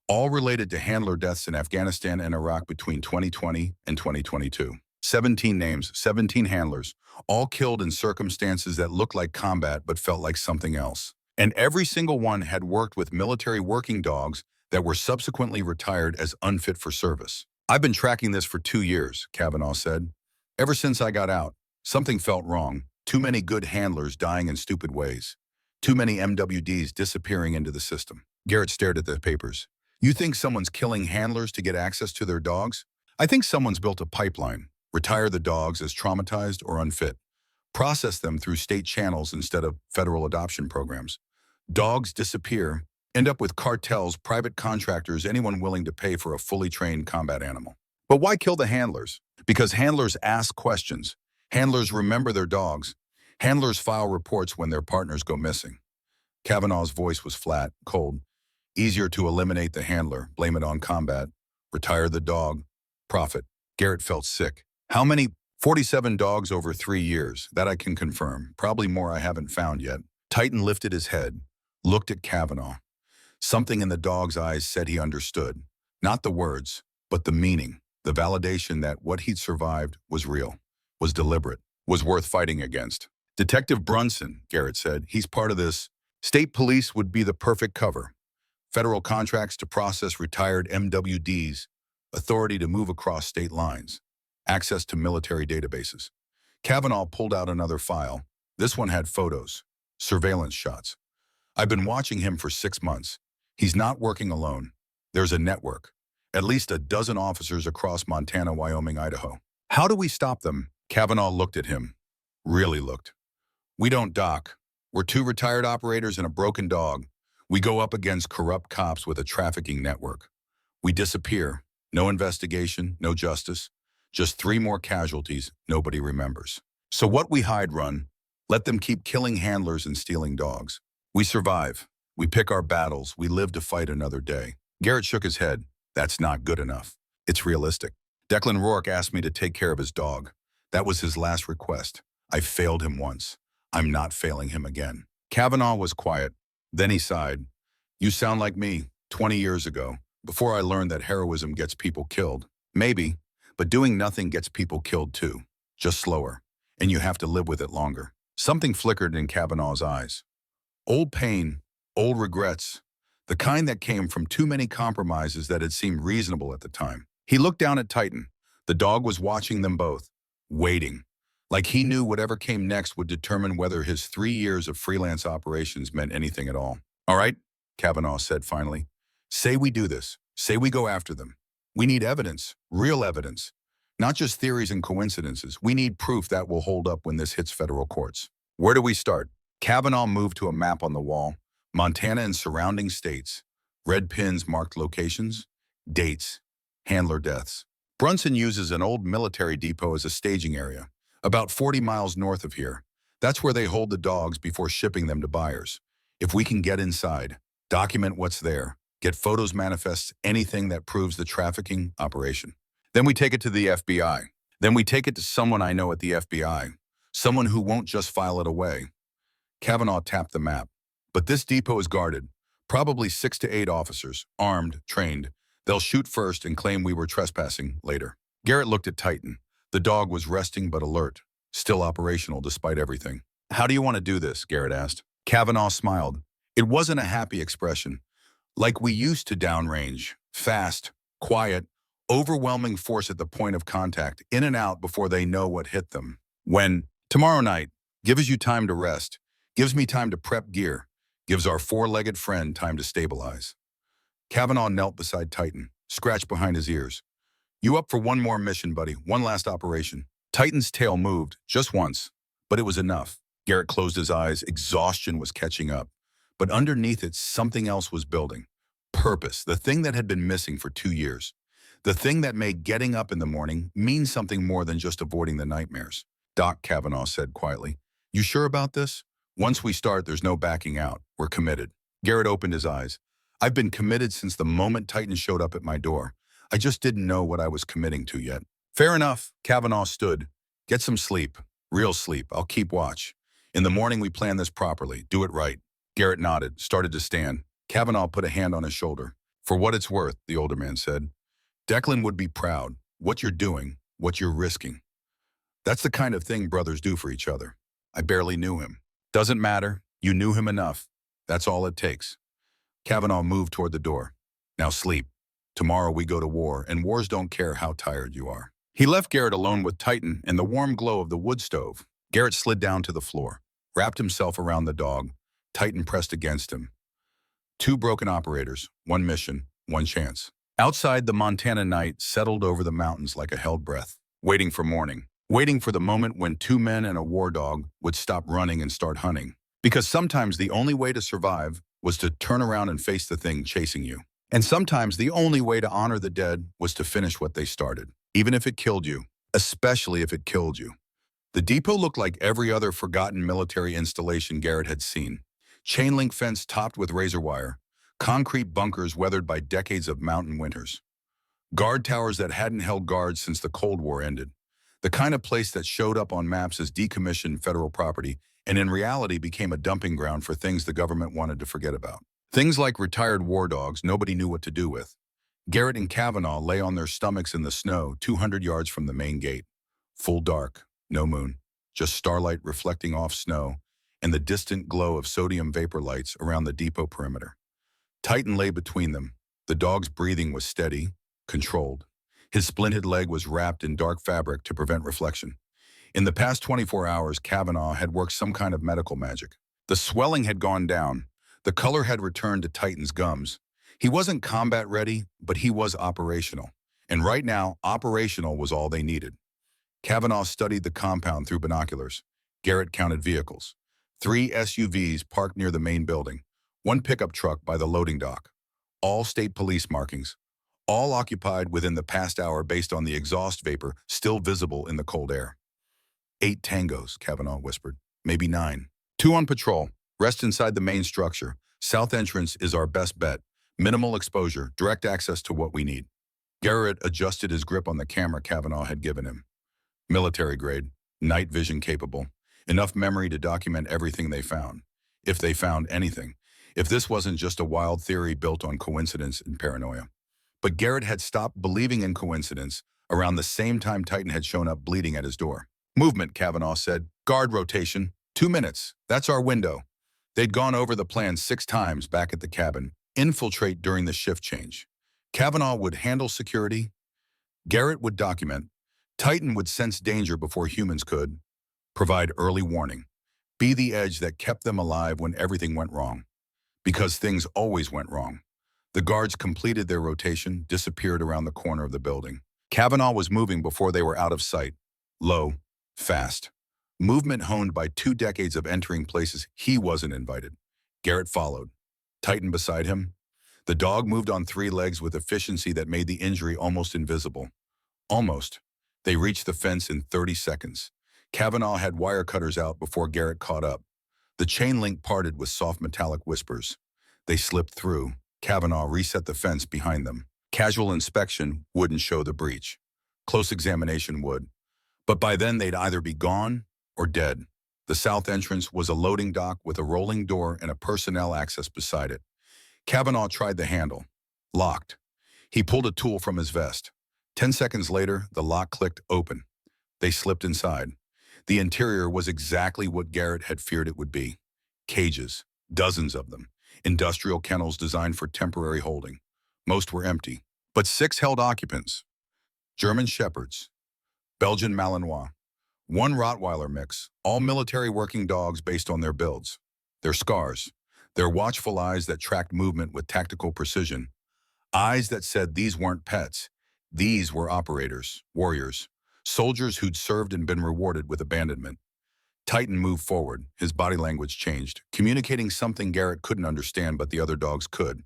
all related to handler deaths in Afghanistan and Iraq between 2020 and 2022. 17 names, 17 handlers, all killed in circumstances that looked like combat but felt like something else. And every single one had worked with military working dogs that were subsequently retired as unfit for service. I've been tracking this for 2 years, Kavanaugh said. Ever since I got out, something felt wrong. Too many good handlers dying in stupid ways. Too many MWDs disappearing into the system. Garrett stared at the papers. You think someone's killing handlers to get access to their dogs? I think someone's built a pipeline. Retire the dogs as traumatized or unfit. Process them through state channels instead of federal adoption programs. Dogs disappear, end up with cartels, private contractors, anyone willing to pay for a fully trained combat animal. But why kill the handlers? Because handlers ask questions. Handlers remember their dogs. Handlers file reports when their partners go missing. Kavanaugh's voice was flat, cold. Easier to eliminate the handler, blame it on combat, retire the dog, profit. Garrett felt sick. How many? 47 dogs over 3 years, that I can confirm. Probably more I haven't found yet. Titan lifted his head, looked at Kavanaugh. Something in the dog's eyes said he understood. Not the words, but the meaning, the validation that what he'd survived was real, was deliberate, was worth fighting against. Detective Brunson, Garrett said, he's part of this. State police would be the perfect cover. Federal contracts to process retired MWDs, authority to move across state lines, access to military databases. Kavanaugh pulled out another file. This one had photos, surveillance shots. I've been watching him for 6 months. He's not working alone. There's a network, at least a dozen officers across Montana, Wyoming, Idaho. How do we stop them? Kavanaugh looked at him, really looked. We don't dock. We're 2 retired operators and a broken dog. We go up against corrupt cops with a trafficking network. We disappear. No investigation, no justice. Just 3 more casualties nobody remembers. So what we hide run, let them keep killing handlers and stealing dogs. We survive. We pick our battles. We live to fight another day. Garrett shook his head. That's not good enough. It's realistic. Declan Rourke asked me to take care of his dog. That was his last request. I failed him once. I'm not failing him again. Kavanaugh was quiet. Then he sighed. You sound like me, 20 years ago, before I learned that heroism gets people killed. Maybe, but doing nothing gets people killed too. Just slower. And you have to live with it longer. Something flickered in Kavanaugh's eyes. Old pain, old regrets, the kind that came from too many compromises that had seemed reasonable at the time. He looked down at Titan. The dog was watching them both, waiting. Like he knew whatever came next would determine whether his 3 years of freelance operations meant anything at all. All right, Kavanaugh said finally. Say we do this. Say we go after them. We need evidence, real evidence. Not just theories and coincidences. We need proof that will hold up when this hits federal courts. Where do we start? Kavanaugh moved to a map on the wall. Montana and surrounding states. Red pins marked locations, dates, handler deaths. Brunson uses an old military depot as a staging area, about 40 miles north of here. That's where they hold the dogs before shipping them to buyers. If we can get inside, document what's there, get photos, manifests, anything that proves the trafficking operation. Then we take it to the FBI. Then we take it to someone I know at the FBI, someone who won't just file it away. Kavanaugh tapped the map. But this depot is guarded, probably 6 to 8 officers, armed, trained. They'll shoot first and claim we were trespassing later. Garrett looked at Titan. The dog was resting but alert, still operational despite everything. "How do you want to do this?" Garrett asked. Kavanaugh smiled. It wasn't a happy expression. "Like we used to downrange. Fast, quiet, overwhelming force at the point of contact, in and out before they know what hit them. When, tomorrow night, gives you time to rest, gives me time to prep gear, gives our four-legged friend time to stabilize." Kavanaugh knelt beside Titan, scratched behind his ears. "You up for one more mission, buddy? One last operation?" Titan's tail moved, just once, but it was enough. Garrett closed his eyes. Exhaustion was catching up. But underneath it, something else was building. Purpose, the thing that had been missing for 2 years. The thing that made getting up in the morning mean something more than just avoiding the nightmares. "Doc," Kavanaugh said quietly, "you sure about this? Once we start, there's no backing out. We're committed." Garrett opened his eyes. "I've been committed since the moment Titan showed up at my door. I just didn't know what I was committing to yet." "Fair enough." Kavanaugh stood. "Get some sleep. Real sleep. I'll keep watch. In the morning, we plan this properly. Do it right." Garrett nodded, started to stand. Kavanaugh put a hand on his shoulder. "For what it's worth," the older man said. "Declan would be proud. What you're doing, what you're risking. That's the kind of thing brothers do for each other. I barely knew him." "Doesn't matter. You knew him enough. That's all it takes." Kavanaugh moved toward the door. "Now sleep. Tomorrow we go to war, and wars don't care how tired you are." He left Garrett alone with Titan in the warm glow of the wood stove. Garrett slid down to the floor, wrapped himself around the dog. Titan pressed against him. Two broken operators, one mission, one chance. Outside, the Montana night settled over the mountains like a held breath, waiting for morning, waiting for the moment when two men and a war dog would stop running and start hunting. Because sometimes the only way to survive was to turn around and face the thing chasing you. And sometimes the only way to honor the dead was to finish what they started, even if it killed you, especially if it killed you. The depot looked like every other forgotten military installation Garrett had seen. Chain link fence topped with razor wire, concrete bunkers weathered by decades of mountain winters. Guard towers that hadn't held guards since the Cold War ended. The kind of place that showed up on maps as decommissioned federal property and in reality became a dumping ground for things the government wanted to forget about. Things like retired war dogs nobody knew what to do with. Garrett and Kavanaugh lay on their stomachs in the snow 200 yards from the main gate. Full dark, no moon, just starlight reflecting off snow and the distant glow of sodium vapor lights around the depot perimeter. Titan lay between them. The dog's breathing was steady, controlled. His splinted leg was wrapped in dark fabric to prevent reflection. In the past 24 hours, Kavanaugh had worked some kind of medical magic. The swelling had gone down. The color had returned to Titan's gums. He wasn't combat ready, but he was operational. And right now, operational was all they needed. Kavanaugh studied the compound through binoculars. Garrett counted vehicles. 3 SUVs parked near the main building. 1 pickup truck by the loading dock. All state police markings. All occupied within the past hour based on the exhaust vapor still visible in the cold air. 8 tangos, Kavanaugh whispered. Maybe 9. 2 on patrol. Rest inside the main structure. South entrance is our best bet. Minimal exposure, direct access to what we need. Garrett adjusted his grip on the camera Kavanaugh had given him. Military grade, night vision capable. Enough memory to document everything they found. If they found anything. If this wasn't just a wild theory built on coincidence and paranoia. But Garrett had stopped believing in coincidence around the same time Titan had shown up bleeding at his door. "Movement," Kavanaugh said. "Guard rotation. 2 minutes. That's our window." They'd gone over the plan 6 times back at the cabin. Infiltrate during the shift change. Kavanaugh would handle security. Garrett would document. Titan would sense danger before humans could. Provide early warning. Be the edge that kept them alive when everything went wrong. Because things always went wrong. The guards completed their rotation, disappeared around the corner of the building. Kavanaugh was moving before they were out of sight. Low, fast. Movement honed by 2 decades of entering places he wasn't invited. Garrett followed. Titan beside him. The dog moved on 3 legs with efficiency that made the injury almost invisible. Almost. They reached the fence in 30 seconds. Kavanaugh had wire cutters out before Garrett caught up. The chain link parted with soft metallic whispers. They slipped through. Kavanaugh reset the fence behind them. Casual inspection wouldn't show the breach. Close examination would. But by then they'd either be gone or dead. The south entrance was a loading dock with a rolling door and a personnel access beside it. Kavanaugh tried the handle. Locked. He pulled a tool from his vest. 10 seconds later, the lock clicked open. They slipped inside. The interior was exactly what Garrett had feared it would be. Cages, dozens of them, industrial kennels designed for temporary holding. Most were empty, but 6 held occupants: German Shepherds, Belgian Malinois, one Rottweiler mix, all military working dogs based on their builds. Their scars, their watchful eyes that tracked movement with tactical precision, eyes that said these weren't pets. These were operators, warriors, soldiers who'd served and been rewarded with abandonment. Titan moved forward, his body language changed, communicating something Garrett couldn't understand but the other dogs could.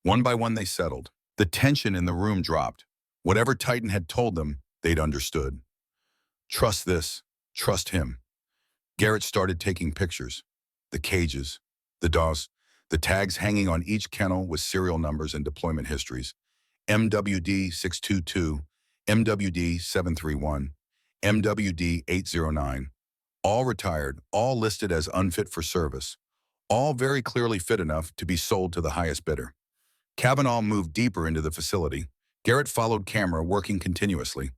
One by one they settled. The tension in the room dropped. Whatever Titan had told them, they'd understood. Trust this, trust him. Garrett started taking pictures. The cages, the dogs, the tags hanging on each kennel with serial numbers and deployment histories. MWD 622, MWD 731, MWD 809. All retired, all listed as unfit for service, all very clearly fit enough to be sold to the highest bidder. Kavanaugh moved deeper into the facility. Garrett followed camera, working continuously.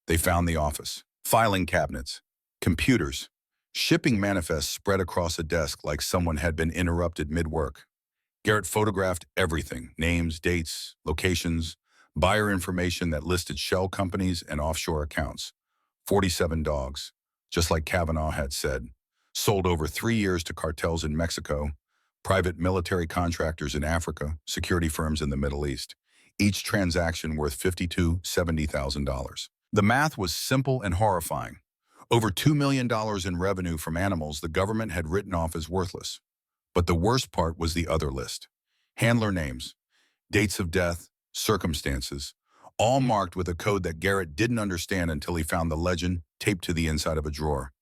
They found the office. Filing cabinets, computers, shipping manifests spread across a desk like someone had been interrupted mid-work. Garrett photographed everything: names, dates, locations, buyer information that listed shell companies and offshore accounts. 47 dogs, just like Kavanaugh had said, sold over 3 years to cartels in Mexico, private military contractors in Africa, security firms in the Middle East, each transaction worth $50,000 to $70,000. The math was simple and horrifying. Over $2 million in revenue from animals the government had written off as worthless. But the worst part was the other list. Handler names, dates of death, circumstances, all marked with a code that Garrett didn't understand until he found the legend taped to the inside of a drawer.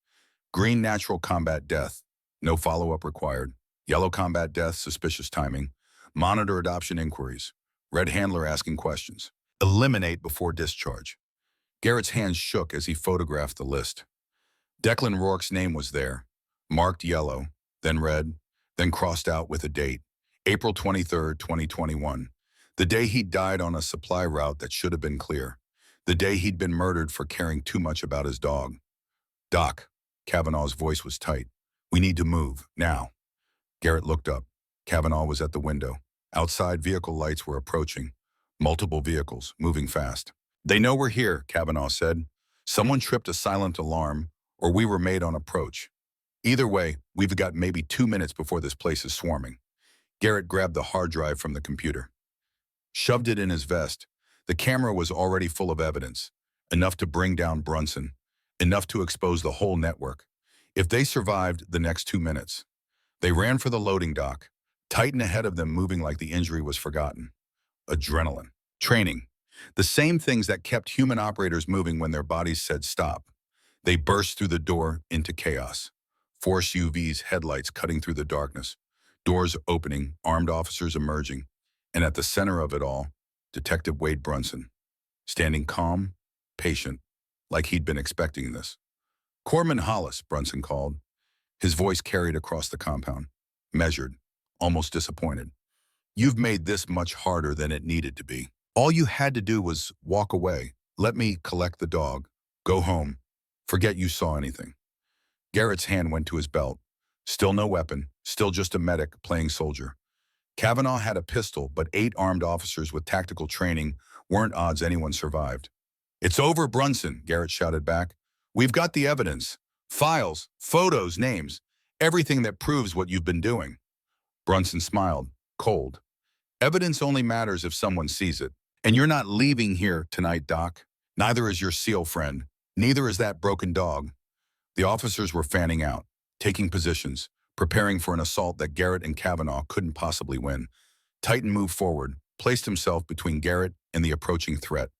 Green natural combat death, no follow-up required. Yellow combat death, suspicious timing. Monitor adoption inquiries. Red handler asking questions. Eliminate before discharge. Garrett's hands shook as he photographed the list. Declan Rourke's name was there, marked yellow, then red, then crossed out with a date, April 23, 2021. The day he'd died on a supply route that should have been clear. The day he'd been murdered for caring too much about his dog. Doc, Kavanaugh's voice was tight. We need to move, now. Garrett looked up. Kavanaugh was at the window. Outside, vehicle lights were approaching. Multiple vehicles, moving fast. They know we're here, Kavanaugh said. Someone tripped a silent alarm, or we were made on approach. Either way, we've got maybe 2 minutes before this place is swarming. Garrett grabbed the hard drive from the computer. Shoved it in his vest. The camera was already full of evidence. Enough to bring down Brunson. Enough to expose the whole network. If they survived the next 2 minutes. They ran for the loading dock. Titan ahead of them, moving like the injury was forgotten. Adrenaline. Training. The same things that kept human operators moving when their bodies said stop. They burst through the door into chaos. Force UVs, headlights cutting through the darkness. Doors opening, armed officers emerging. And at the center of it all, Detective Wade Brunson. Standing calm, patient, like he'd been expecting this. Corman Hollis, Brunson called. His voice carried across the compound. Measured, almost disappointed. You've made this much harder than it needed to be. All you had to do was walk away. Let me collect the dog. Go home. Forget you saw anything. Garrett's hand went to his belt. Still no weapon, still just a medic playing soldier. Kavanaugh had a pistol, but 8 armed officers with tactical training weren't odds anyone survived. It's over, Brunson, Garrett shouted back. We've got the evidence. Files, photos, names, everything that proves what you've been doing. Brunson smiled, cold. Evidence only matters if someone sees it. And you're not leaving here tonight, Doc. Neither is your SEAL friend. Neither is that broken dog. The officers were fanning out, taking positions, preparing for an assault that Garrett and Kavanaugh couldn't possibly win. Titan moved forward, placed himself between Garrett and the approaching threat.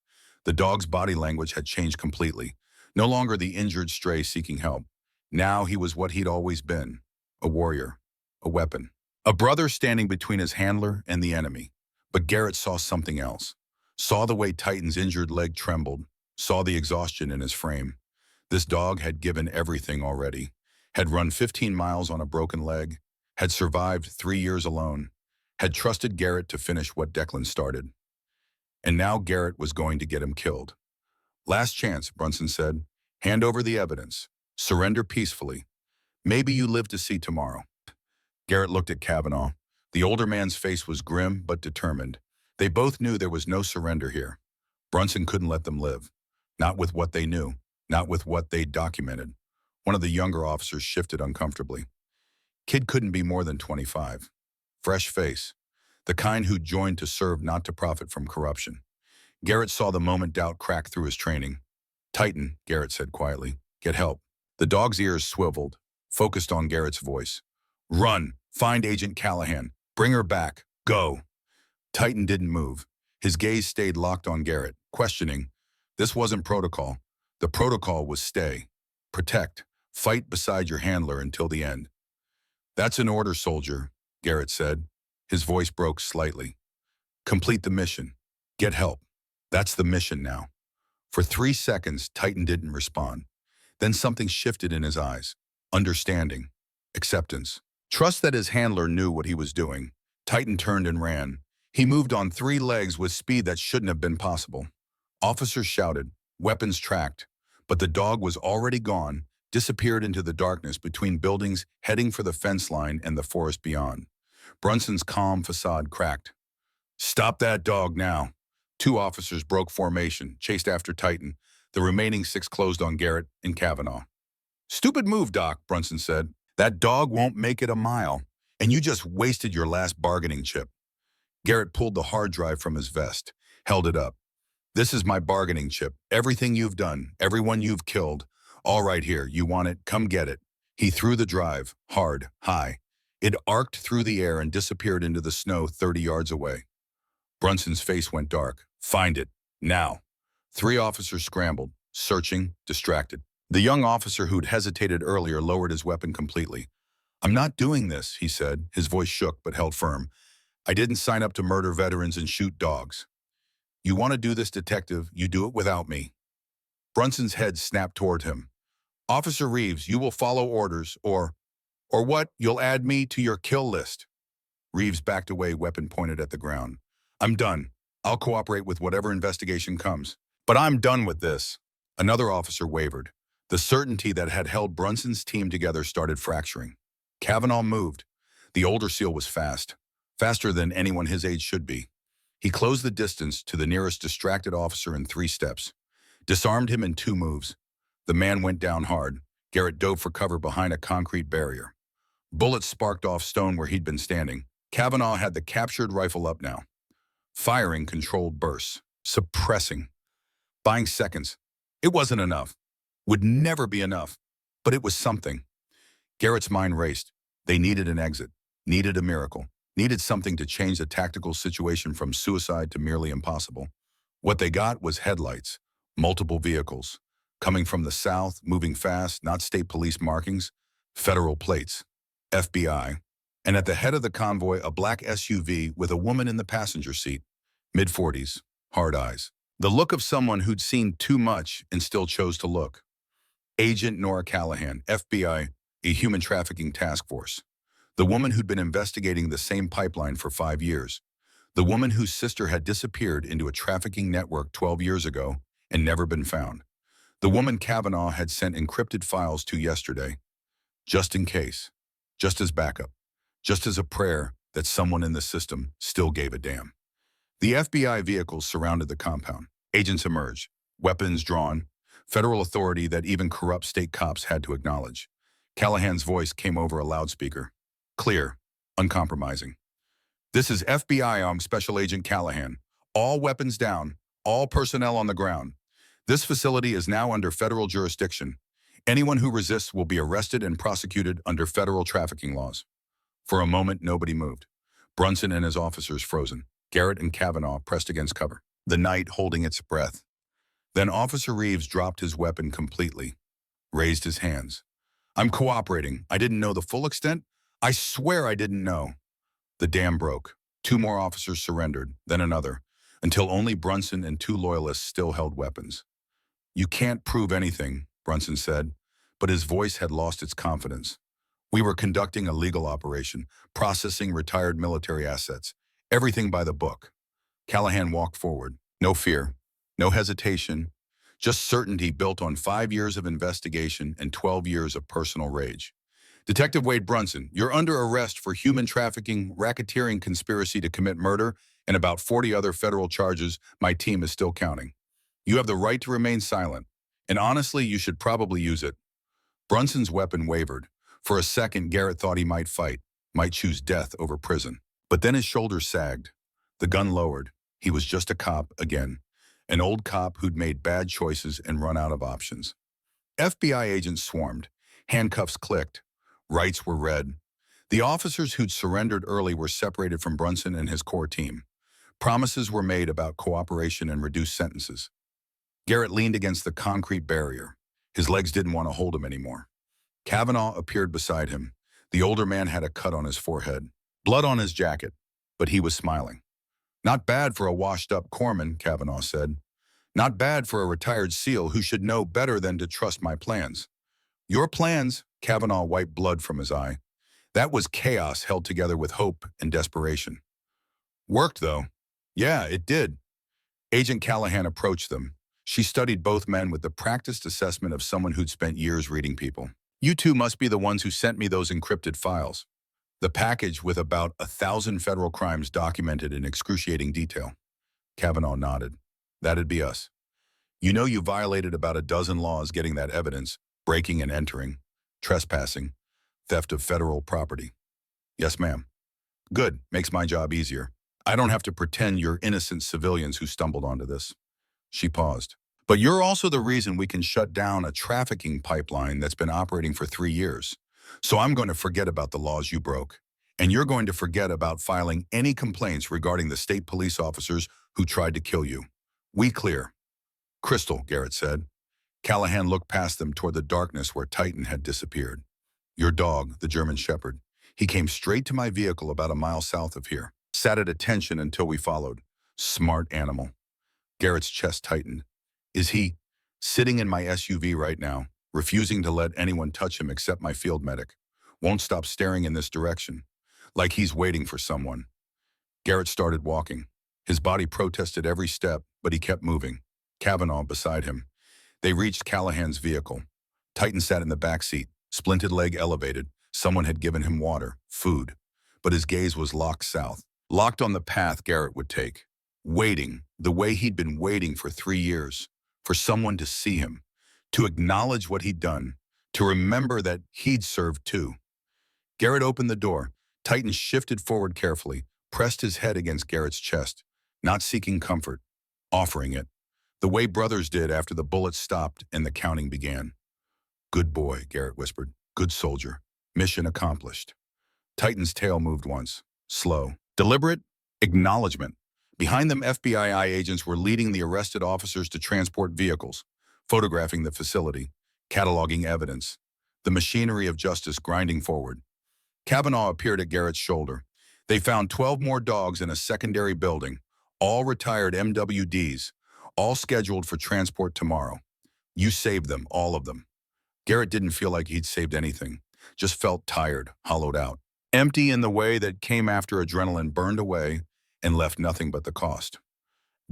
The dog's body language had changed completely. No longer the injured stray seeking help. Now he was what he'd always been, a warrior, a weapon. A brother standing between his handler and the enemy. But Garrett saw something else. Saw the way Titan's injured leg trembled. Saw the exhaustion in his frame. This dog had given everything already. Had run 15 miles on a broken leg. Had survived 3 years alone. Had trusted Garrett to finish what Declan started. And now Garrett was going to get him killed. Last chance, Brunson said. Hand over the evidence. Surrender peacefully. Maybe you live to see tomorrow. Garrett looked at Kavanaugh. The older man's face was grim but determined. They both knew there was no surrender here. Brunson couldn't let them live. Not with what they knew. Not with what they'd documented. One of the younger officers shifted uncomfortably. Kid couldn't be more than 25. Fresh face. The kind who joined to serve, not to profit from corruption. Garrett saw the moment doubt crack through his training. Tighten, Garrett said quietly. Get help. The dog's ears swiveled, focused on Garrett's voice. Run. Find Agent Callahan. Bring her back. Go. Titan didn't move. His gaze stayed locked on Garrett, questioning. This wasn't protocol. The protocol was stay. Protect. Fight beside your handler until the end. That's an order, soldier, Garrett said. His voice broke slightly. Complete the mission. Get help. That's the mission now. For 3 seconds, Titan didn't respond. Then something shifted in his eyes. Understanding. Acceptance. Trust that his handler knew what he was doing. Titan turned and ran. He moved on 3 legs with speed that shouldn't have been possible. Officers shouted, weapons tracked, but the dog was already gone, disappeared into the darkness between buildings, heading for the fence line and the forest beyond. Brunson's calm facade cracked. Stop that dog now. 2 officers broke formation, chased after Titan. The remaining 6 closed on Garrett and Kavanaugh. Stupid move, Doc, Brunson said. That dog won't make it a mile, and you just wasted your last bargaining chip. Garrett pulled the hard drive from his vest, held it up. This is my bargaining chip. Everything you've done, everyone you've killed. All right here, you want it? Come get it. He threw the drive, hard, high. It arced through the air and disappeared into the snow 30 yards away. Brunson's face went dark. Find it, now. 3 officers scrambled, searching, distracted. The young officer who'd hesitated earlier lowered his weapon completely. I'm not doing this, he said. His voice shook but held firm. I didn't sign up to murder veterans and shoot dogs. You want to do this, detective, you do it without me. Brunson's head snapped toward him. Officer Reeves, you will follow orders, or what? You'll add me to your kill list. Reeves backed away, weapon pointed at the ground. I'm done. I'll cooperate with whatever investigation comes. But I'm done with this. Another officer wavered. The certainty that had held Brunson's team together started fracturing. Kavanaugh moved. The older SEAL was fast. Faster than anyone his age should be. He closed the distance to the nearest distracted officer in 3 steps. Disarmed him in 2 moves. The man went down hard. Garrett dove for cover behind a concrete barrier. Bullets sparked off stone where he'd been standing. Kavanaugh had the captured rifle up now. Firing controlled bursts. Suppressing. Buying seconds. It wasn't enough. Would never be enough. But it was something. Garrett's mind raced. They needed an exit. Needed a miracle. Needed something to change the tactical situation from suicide to merely impossible. What they got was headlights. Multiple vehicles. Coming from the south, moving fast, not state police markings. Federal plates. FBI. And at the head of the convoy, a black SUV with a woman in the passenger seat. Mid-40s. Hard eyes. The look of someone who'd seen too much and still chose to look. Agent Nora Callahan, FBI, a human trafficking task force. The woman who'd been investigating the same pipeline for 5 years. The woman whose sister had disappeared into a trafficking network 12 years ago and never been found. The woman Kavanaugh had sent encrypted files to yesterday. Just in case. Just as backup. Just as a prayer that someone in the system still gave a damn. The FBI vehicles surrounded the compound. Agents emerged, weapons drawn, federal authority that even corrupt state cops had to acknowledge. Callahan's voice came over a loudspeaker. Clear, uncompromising. This is FBI Special Agent Callahan. All weapons down, all personnel on the ground. This facility is now under federal jurisdiction. Anyone who resists will be arrested and prosecuted under federal trafficking laws. For a moment, nobody moved. Brunson and his officers frozen. Garrett and Kavanaugh pressed against cover, the night holding its breath. Then Officer Reeves dropped his weapon completely, raised his hands. I'm cooperating. I didn't know the full extent. I swear I didn't know. The dam broke. 2 more officers surrendered, then another, until only Brunson and 2 loyalists still held weapons. You can't prove anything, Brunson said, but his voice had lost its confidence. We were conducting a legal operation, processing retired military assets, everything by the book. Callahan walked forward. No fear, no hesitation, Just certainty built on 5 years of investigation and 12 years of personal rage. Detective Wade Brunson, you're under arrest for human trafficking, racketeering, conspiracy to commit murder, and about 40 other federal charges my team is still counting. You have the right to remain silent, and honestly, you should probably use it. Brunson's weapon wavered. For a second, Garrett thought he might fight, might choose death over prison. But then his shoulders sagged. The gun lowered. He was just a cop again, an old cop who'd made bad choices and run out of options. FBI agents swarmed. Handcuffs clicked. Rights were read. The officers who'd surrendered early were separated from Brunson and his core team. Promises were made about cooperation and reduced sentences. Garrett leaned against the concrete barrier. His legs didn't want to hold him anymore. Kavanaugh appeared beside him. The older man had a cut on his forehead, blood on his jacket, but he was smiling. Not bad for a washed-up corpsman, Kavanaugh said. Not bad for a retired SEAL who should know better than to trust my plans. Your plans, Kavanaugh wiped blood from his eye. That was chaos held together with hope and desperation. Worked, though. Yeah, it did. Agent Callahan approached them. She studied both men with the practiced assessment of someone who'd spent years reading people. You two must be the ones who sent me those encrypted files. The package with about 1,000 federal crimes documented in excruciating detail. Kavanaugh nodded. That'd be us. You know you violated about a dozen laws getting that evidence, breaking and entering, trespassing, theft of federal property. Yes, ma'am. Good, makes my job easier. I don't have to pretend you're innocent civilians who stumbled onto this. She paused. But you're also the reason we can shut down a trafficking pipeline that's been operating for 3 years. So I'm going to forget about the laws you broke. And you're going to forget about filing any complaints regarding the state police officers who tried to kill you. We clear. Crystal, Garrett said. Callahan looked past them toward the darkness where Titan had disappeared. Your dog, the German Shepherd. He came straight to my vehicle about a mile south of here. Sat at attention until we followed. Smart animal. Garrett's chest tightened. Is he sitting in my SUV right now, refusing to let anyone touch him except my field medic? Won't stop staring in this direction, like he's waiting for someone. Garrett started walking. His body protested every step, but he kept moving. Kavanaugh beside him. They reached Callahan's vehicle. Titan sat in the back seat, splinted leg elevated. Someone had given him water, food. But his gaze was locked south, locked on the path Garrett would take. Waiting, the way he'd been waiting for 3 years. For someone to see him, to acknowledge what he'd done, to remember that he'd served too. Garrett opened the door. Titan shifted forward carefully, pressed his head against Garrett's chest, not seeking comfort, offering it, the way brothers did after the bullets stopped and the counting began. Good boy, Garrett whispered. Good soldier. Mission accomplished. Titan's tail moved once, slow, deliberate, acknowledgement. Behind them, FBI agents were leading the arrested officers to transport vehicles, photographing the facility, cataloging evidence, the machinery of justice grinding forward. Kavanaugh appeared at Garrett's shoulder. They found 12 more dogs in a secondary building, all retired MWDs, all scheduled for transport tomorrow. You saved them, all of them. Garrett didn't feel like he'd saved anything, just felt tired, hollowed out, empty in the way that came after adrenaline burned away and left nothing but the cost.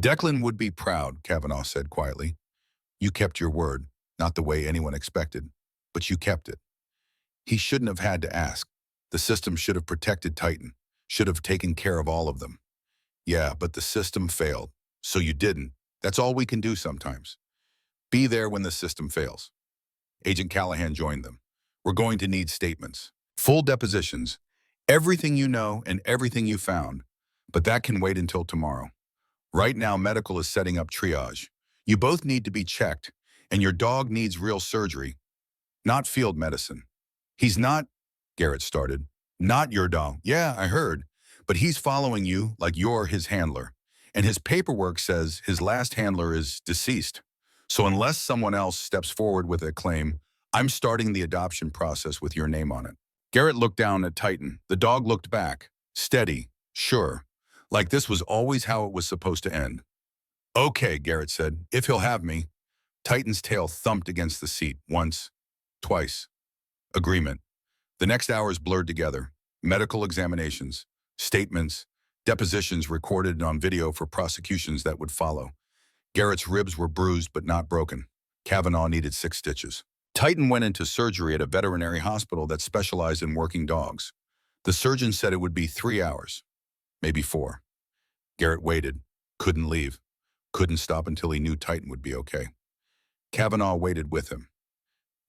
Declan would be proud, Kavanaugh said quietly. You kept your word, not the way anyone expected, but you kept it. He shouldn't have had to ask. The system should have protected Titan, should have taken care of all of them. Yeah, but the system failed, so you didn't. That's all we can do sometimes. Be there when the system fails. Agent Callahan joined them. We're going to need statements, full depositions, everything you know and everything you found. But that can wait until tomorrow. Right now, medical is setting up triage. You both need to be checked, and your dog needs real surgery, not field medicine. He's not, Garrett started. Not your dog. Yeah, I heard. But he's following you like you're his handler. And his paperwork says his last handler is deceased. So unless someone else steps forward with a claim, I'm starting the adoption process with your name on it. Garrett looked down at Titan. The dog looked back. Steady. Sure. Like this was always how it was supposed to end. Okay, Garrett said, if he'll have me. Titan's tail thumped against the seat once, twice. Agreement. The next hours blurred together. Medical examinations, statements, depositions recorded on video for prosecutions that would follow. Garrett's ribs were bruised but not broken. Kavanaugh needed 6 stitches. Titan went into surgery at a veterinary hospital that specialized in working dogs. The surgeon said it would be 3 hours, maybe 4. Garrett waited, couldn't leave, couldn't stop until he knew Titan would be okay. Kavanaugh waited with him.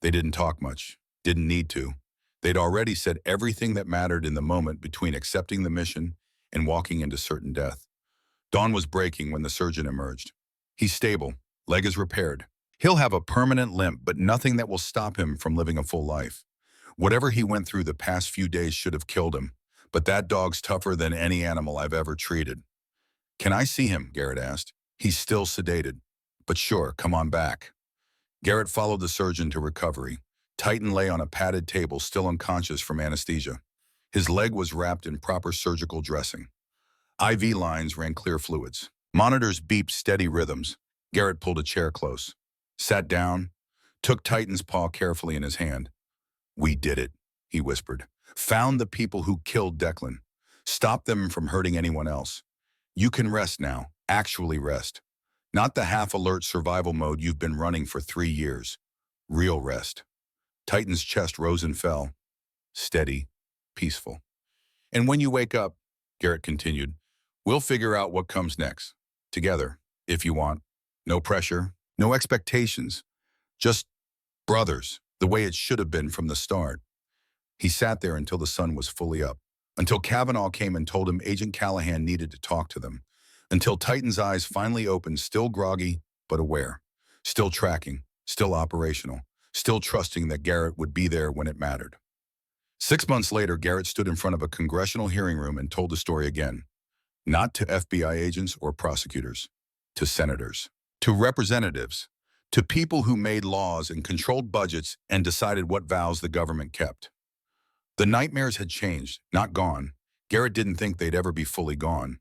They didn't talk much, didn't need to. They'd already said everything that mattered in the moment between accepting the mission and walking into certain death. Dawn was breaking when the surgeon emerged. He's stable, leg is repaired. He'll have a permanent limp, but nothing that will stop him from living a full life. Whatever he went through the past few days should have killed him, but that dog's tougher than any animal I've ever treated. Can I see him? Garrett asked. He's still sedated. But sure, come on back. Garrett followed the surgeon to recovery. Titan lay on a padded table, still unconscious from anesthesia. His leg was wrapped in proper surgical dressing. IV lines ran clear fluids. Monitors beeped steady rhythms. Garrett pulled a chair close, sat down, took Titan's paw carefully in his hand. We did it, he whispered. Found the people who killed Declan. Stopped them from hurting anyone else. You can rest now, actually rest. Not the half-alert survival mode you've been running for 3 years. Real rest. Titan's chest rose and fell. Steady, peaceful. And when you wake up, Garrett continued, we'll figure out what comes next. Together, if you want. No pressure, no expectations. Just brothers, the way it should have been from the start. He sat there until the sun was fully up. Until Kavanaugh came and told him Agent Callahan needed to talk to them. Until Titan's eyes finally opened, still groggy, but aware. Still tracking, still operational, still trusting that Garrett would be there when it mattered. 6 months later, Garrett stood in front of a congressional hearing room and told the story again. Not to FBI agents or prosecutors, to senators, to representatives, to people who made laws and controlled budgets and decided what vows the government kept. The nightmares had changed, not gone. Garrett didn't think they'd ever be fully gone,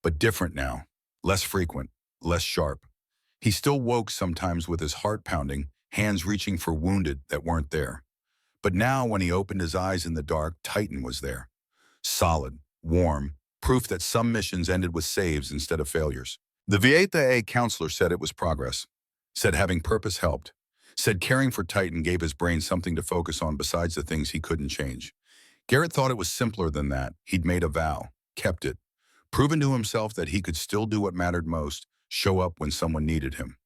but different now, less frequent, less sharp. He still woke sometimes with his heart pounding, hands reaching for wounded that weren't there. But now when he opened his eyes in the dark, Titan was there. Solid, warm, proof that some missions ended with saves instead of failures. The VA counselor said it was progress, said having purpose helped, said caring for Titan gave his brain something to focus on besides the things he couldn't change. Garrett thought it was simpler than that. He'd made a vow, kept it, proven to himself that he could still do what mattered most, show up when someone needed him.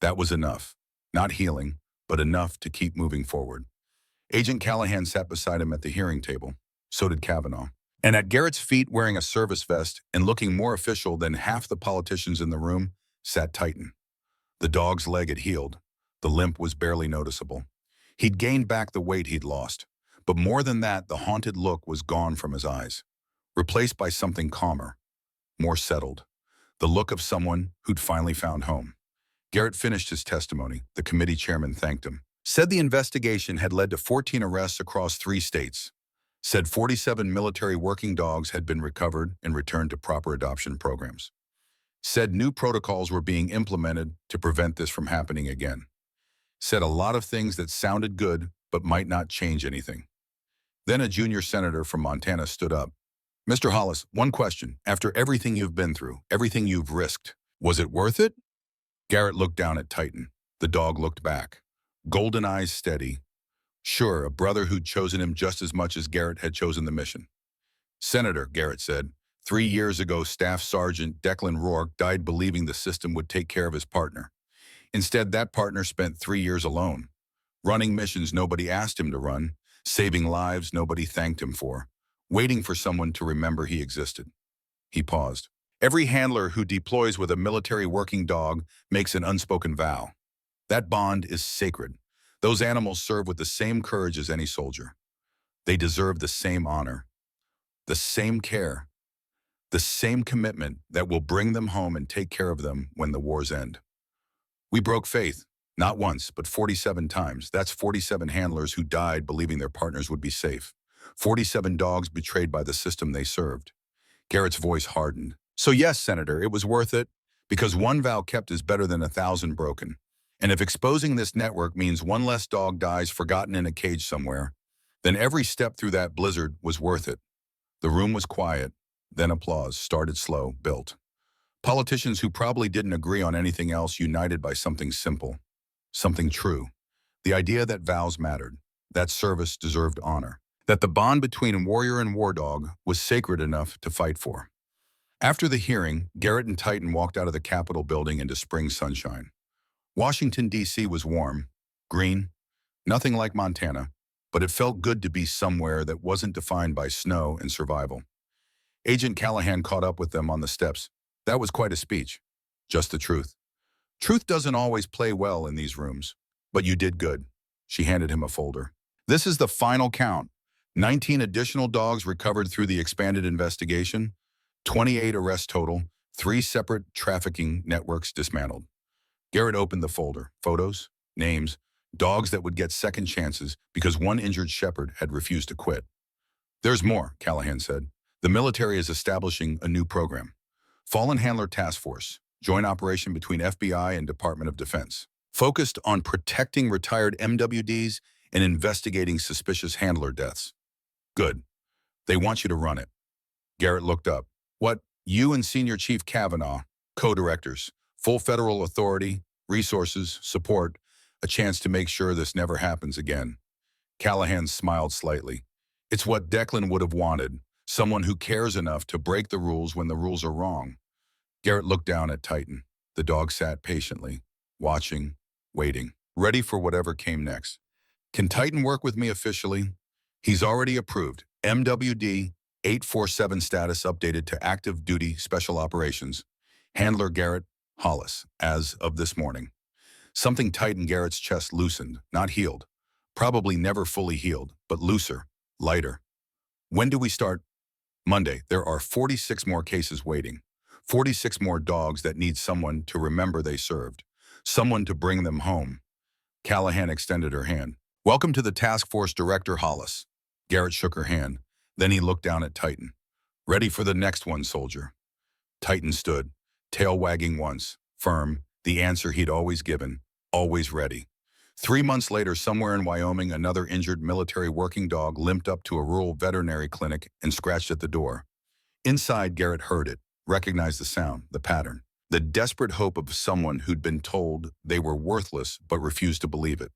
That was enough. Not healing, but enough to keep moving forward. Agent Callahan sat beside him at the hearing table. So did Kavanaugh. And at Garrett's feet, wearing a service vest and looking more official than half the politicians in the room, sat Titan. The dog's leg had healed. The limp was barely noticeable. He'd gained back the weight he'd lost. But more than that, the haunted look was gone from his eyes, replaced by something calmer, more settled. The look of someone who'd finally found home. Garrett finished his testimony. The committee chairman thanked him. Said the investigation had led to 14 arrests across 3 states. Said 47 military working dogs had been recovered and returned to proper adoption programs. Said new protocols were being implemented to prevent this from happening again. Said a lot of things that sounded good but might not change anything. Then a junior senator from Montana stood up. Mr. Hollis, one question. After everything you've been through, everything you've risked, was it worth it? Garrett looked down at Titan. The dog looked back. Golden eyes steady. Sure, a brother who'd chosen him just as much as Garrett had chosen the mission. Senator, Garrett said, 3 years ago, Staff Sergeant Declan Rourke died believing the system would take care of his partner. Instead, that partner spent 3 years alone, running missions nobody asked him to run, saving lives nobody thanked him for, waiting for someone to remember he existed. He paused. Every handler who deploys with a military working dog makes an unspoken vow. That bond is sacred. Those animals serve with the same courage as any soldier. They deserve the same honor, the same care, the same commitment that will bring them home and take care of them when the wars end. We broke faith, not once, but 47 times. That's 47 handlers who died believing their partners would be safe. 47 dogs betrayed by the system they served. Garrett's voice hardened. So yes, Senator, it was worth it, because one vow kept is better than 1,000 broken. And if exposing this network means one less dog dies forgotten in a cage somewhere, then every step through that blizzard was worth it. The room was quiet. Then applause started slow, built. Politicians who probably didn't agree on anything else united by something simple, something true. The idea that vows mattered, that service deserved honor, that the bond between warrior and war dog was sacred enough to fight for. After the hearing, Garrett and Titan walked out of the Capitol building into spring sunshine. Washington, D.C. was warm, green, nothing like Montana, but it felt good to be somewhere that wasn't defined by snow and survival. Agent Callahan caught up with them on the steps. That was quite a speech. Just the truth. Truth doesn't always play well in these rooms, but you did good. She handed him a folder. This is the final count. 19 additional dogs recovered through the expanded investigation, 28 arrests total, 3 separate trafficking networks dismantled. Garrett opened the folder. Photos, names, dogs that would get second chances because one injured shepherd had refused to quit. There's more, Callahan said. The military is establishing a new program. Fallen Handler Task Force, joint operation between FBI and Department of Defense, focused on protecting retired MWDs and investigating suspicious handler deaths. Good. They want you to run it. Garrett looked up. What? You and Senior Chief Kavanaugh, co-directors, full federal authority, resources, support, a chance to make sure this never happens again. Callahan smiled slightly. It's what Declan would have wanted, someone who cares enough to break the rules when the rules are wrong. Garrett looked down at Titan. The dog sat patiently, watching, waiting, ready for whatever came next. Can Titan work with me officially? He's already approved. MWD 847 status updated to active duty special operations. Handler Garrett Hollis, as of this morning. Something tight in Garrett's chest loosened, not healed. Probably never fully healed, but looser, lighter. When do we start? Monday. There are 46 more cases waiting. 46 more dogs that need someone to remember they served. Someone to bring them home. Callahan extended her hand. Welcome to the task force, Director Hollis. Garrett shook her hand. Then he looked down at Titan. Ready for the next one, soldier. Titan stood, tail wagging once, firm, the answer he'd always given, always ready. 3 months later, somewhere in Wyoming, another injured military working dog limped up to a rural veterinary clinic and scratched at the door. Inside, Garrett heard it, recognized the sound, the pattern, the desperate hope of someone who'd been told they were worthless but refused to believe it.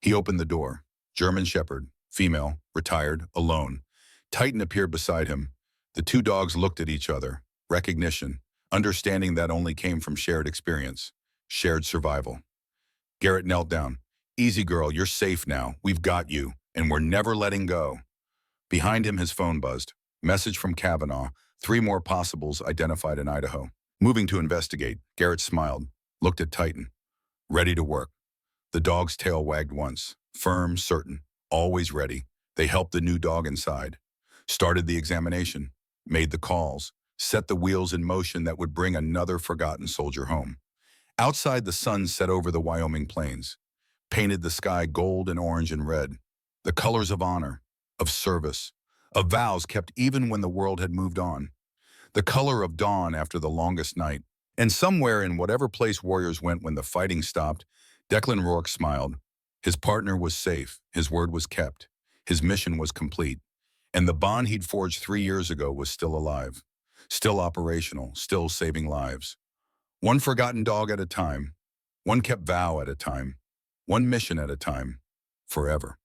He opened the door. German Shepherd, female, retired, alone. Titan appeared beside him. The 2 dogs looked at each other. Recognition, understanding that only came from shared experience, shared survival. Garrett knelt down. Easy, girl, you're safe now. We've got you, and we're never letting go. Behind him, his phone buzzed. Message from Kavanaugh. 3 more possibles identified in Idaho. Moving to investigate. Garrett smiled, looked at Titan. Ready to work. The dog's tail wagged once. Firm, certain, always ready. They helped the new dog inside. Started the examination. Made the calls. Set the wheels in motion that would bring another forgotten soldier home. Outside, the sun set over the Wyoming plains. Painted the sky gold and orange and red. The colors of honor, of service, of vows kept even when the world had moved on. The color of dawn after the longest night. And somewhere in whatever place warriors went when the fighting stopped, Declan Rourke smiled. His partner was safe. His word was kept. His mission was complete. And the bond he'd forged 3 years ago was still alive. Still operational, still saving lives. One forgotten dog at a time. One kept vow at a time. One mission at a time. Forever.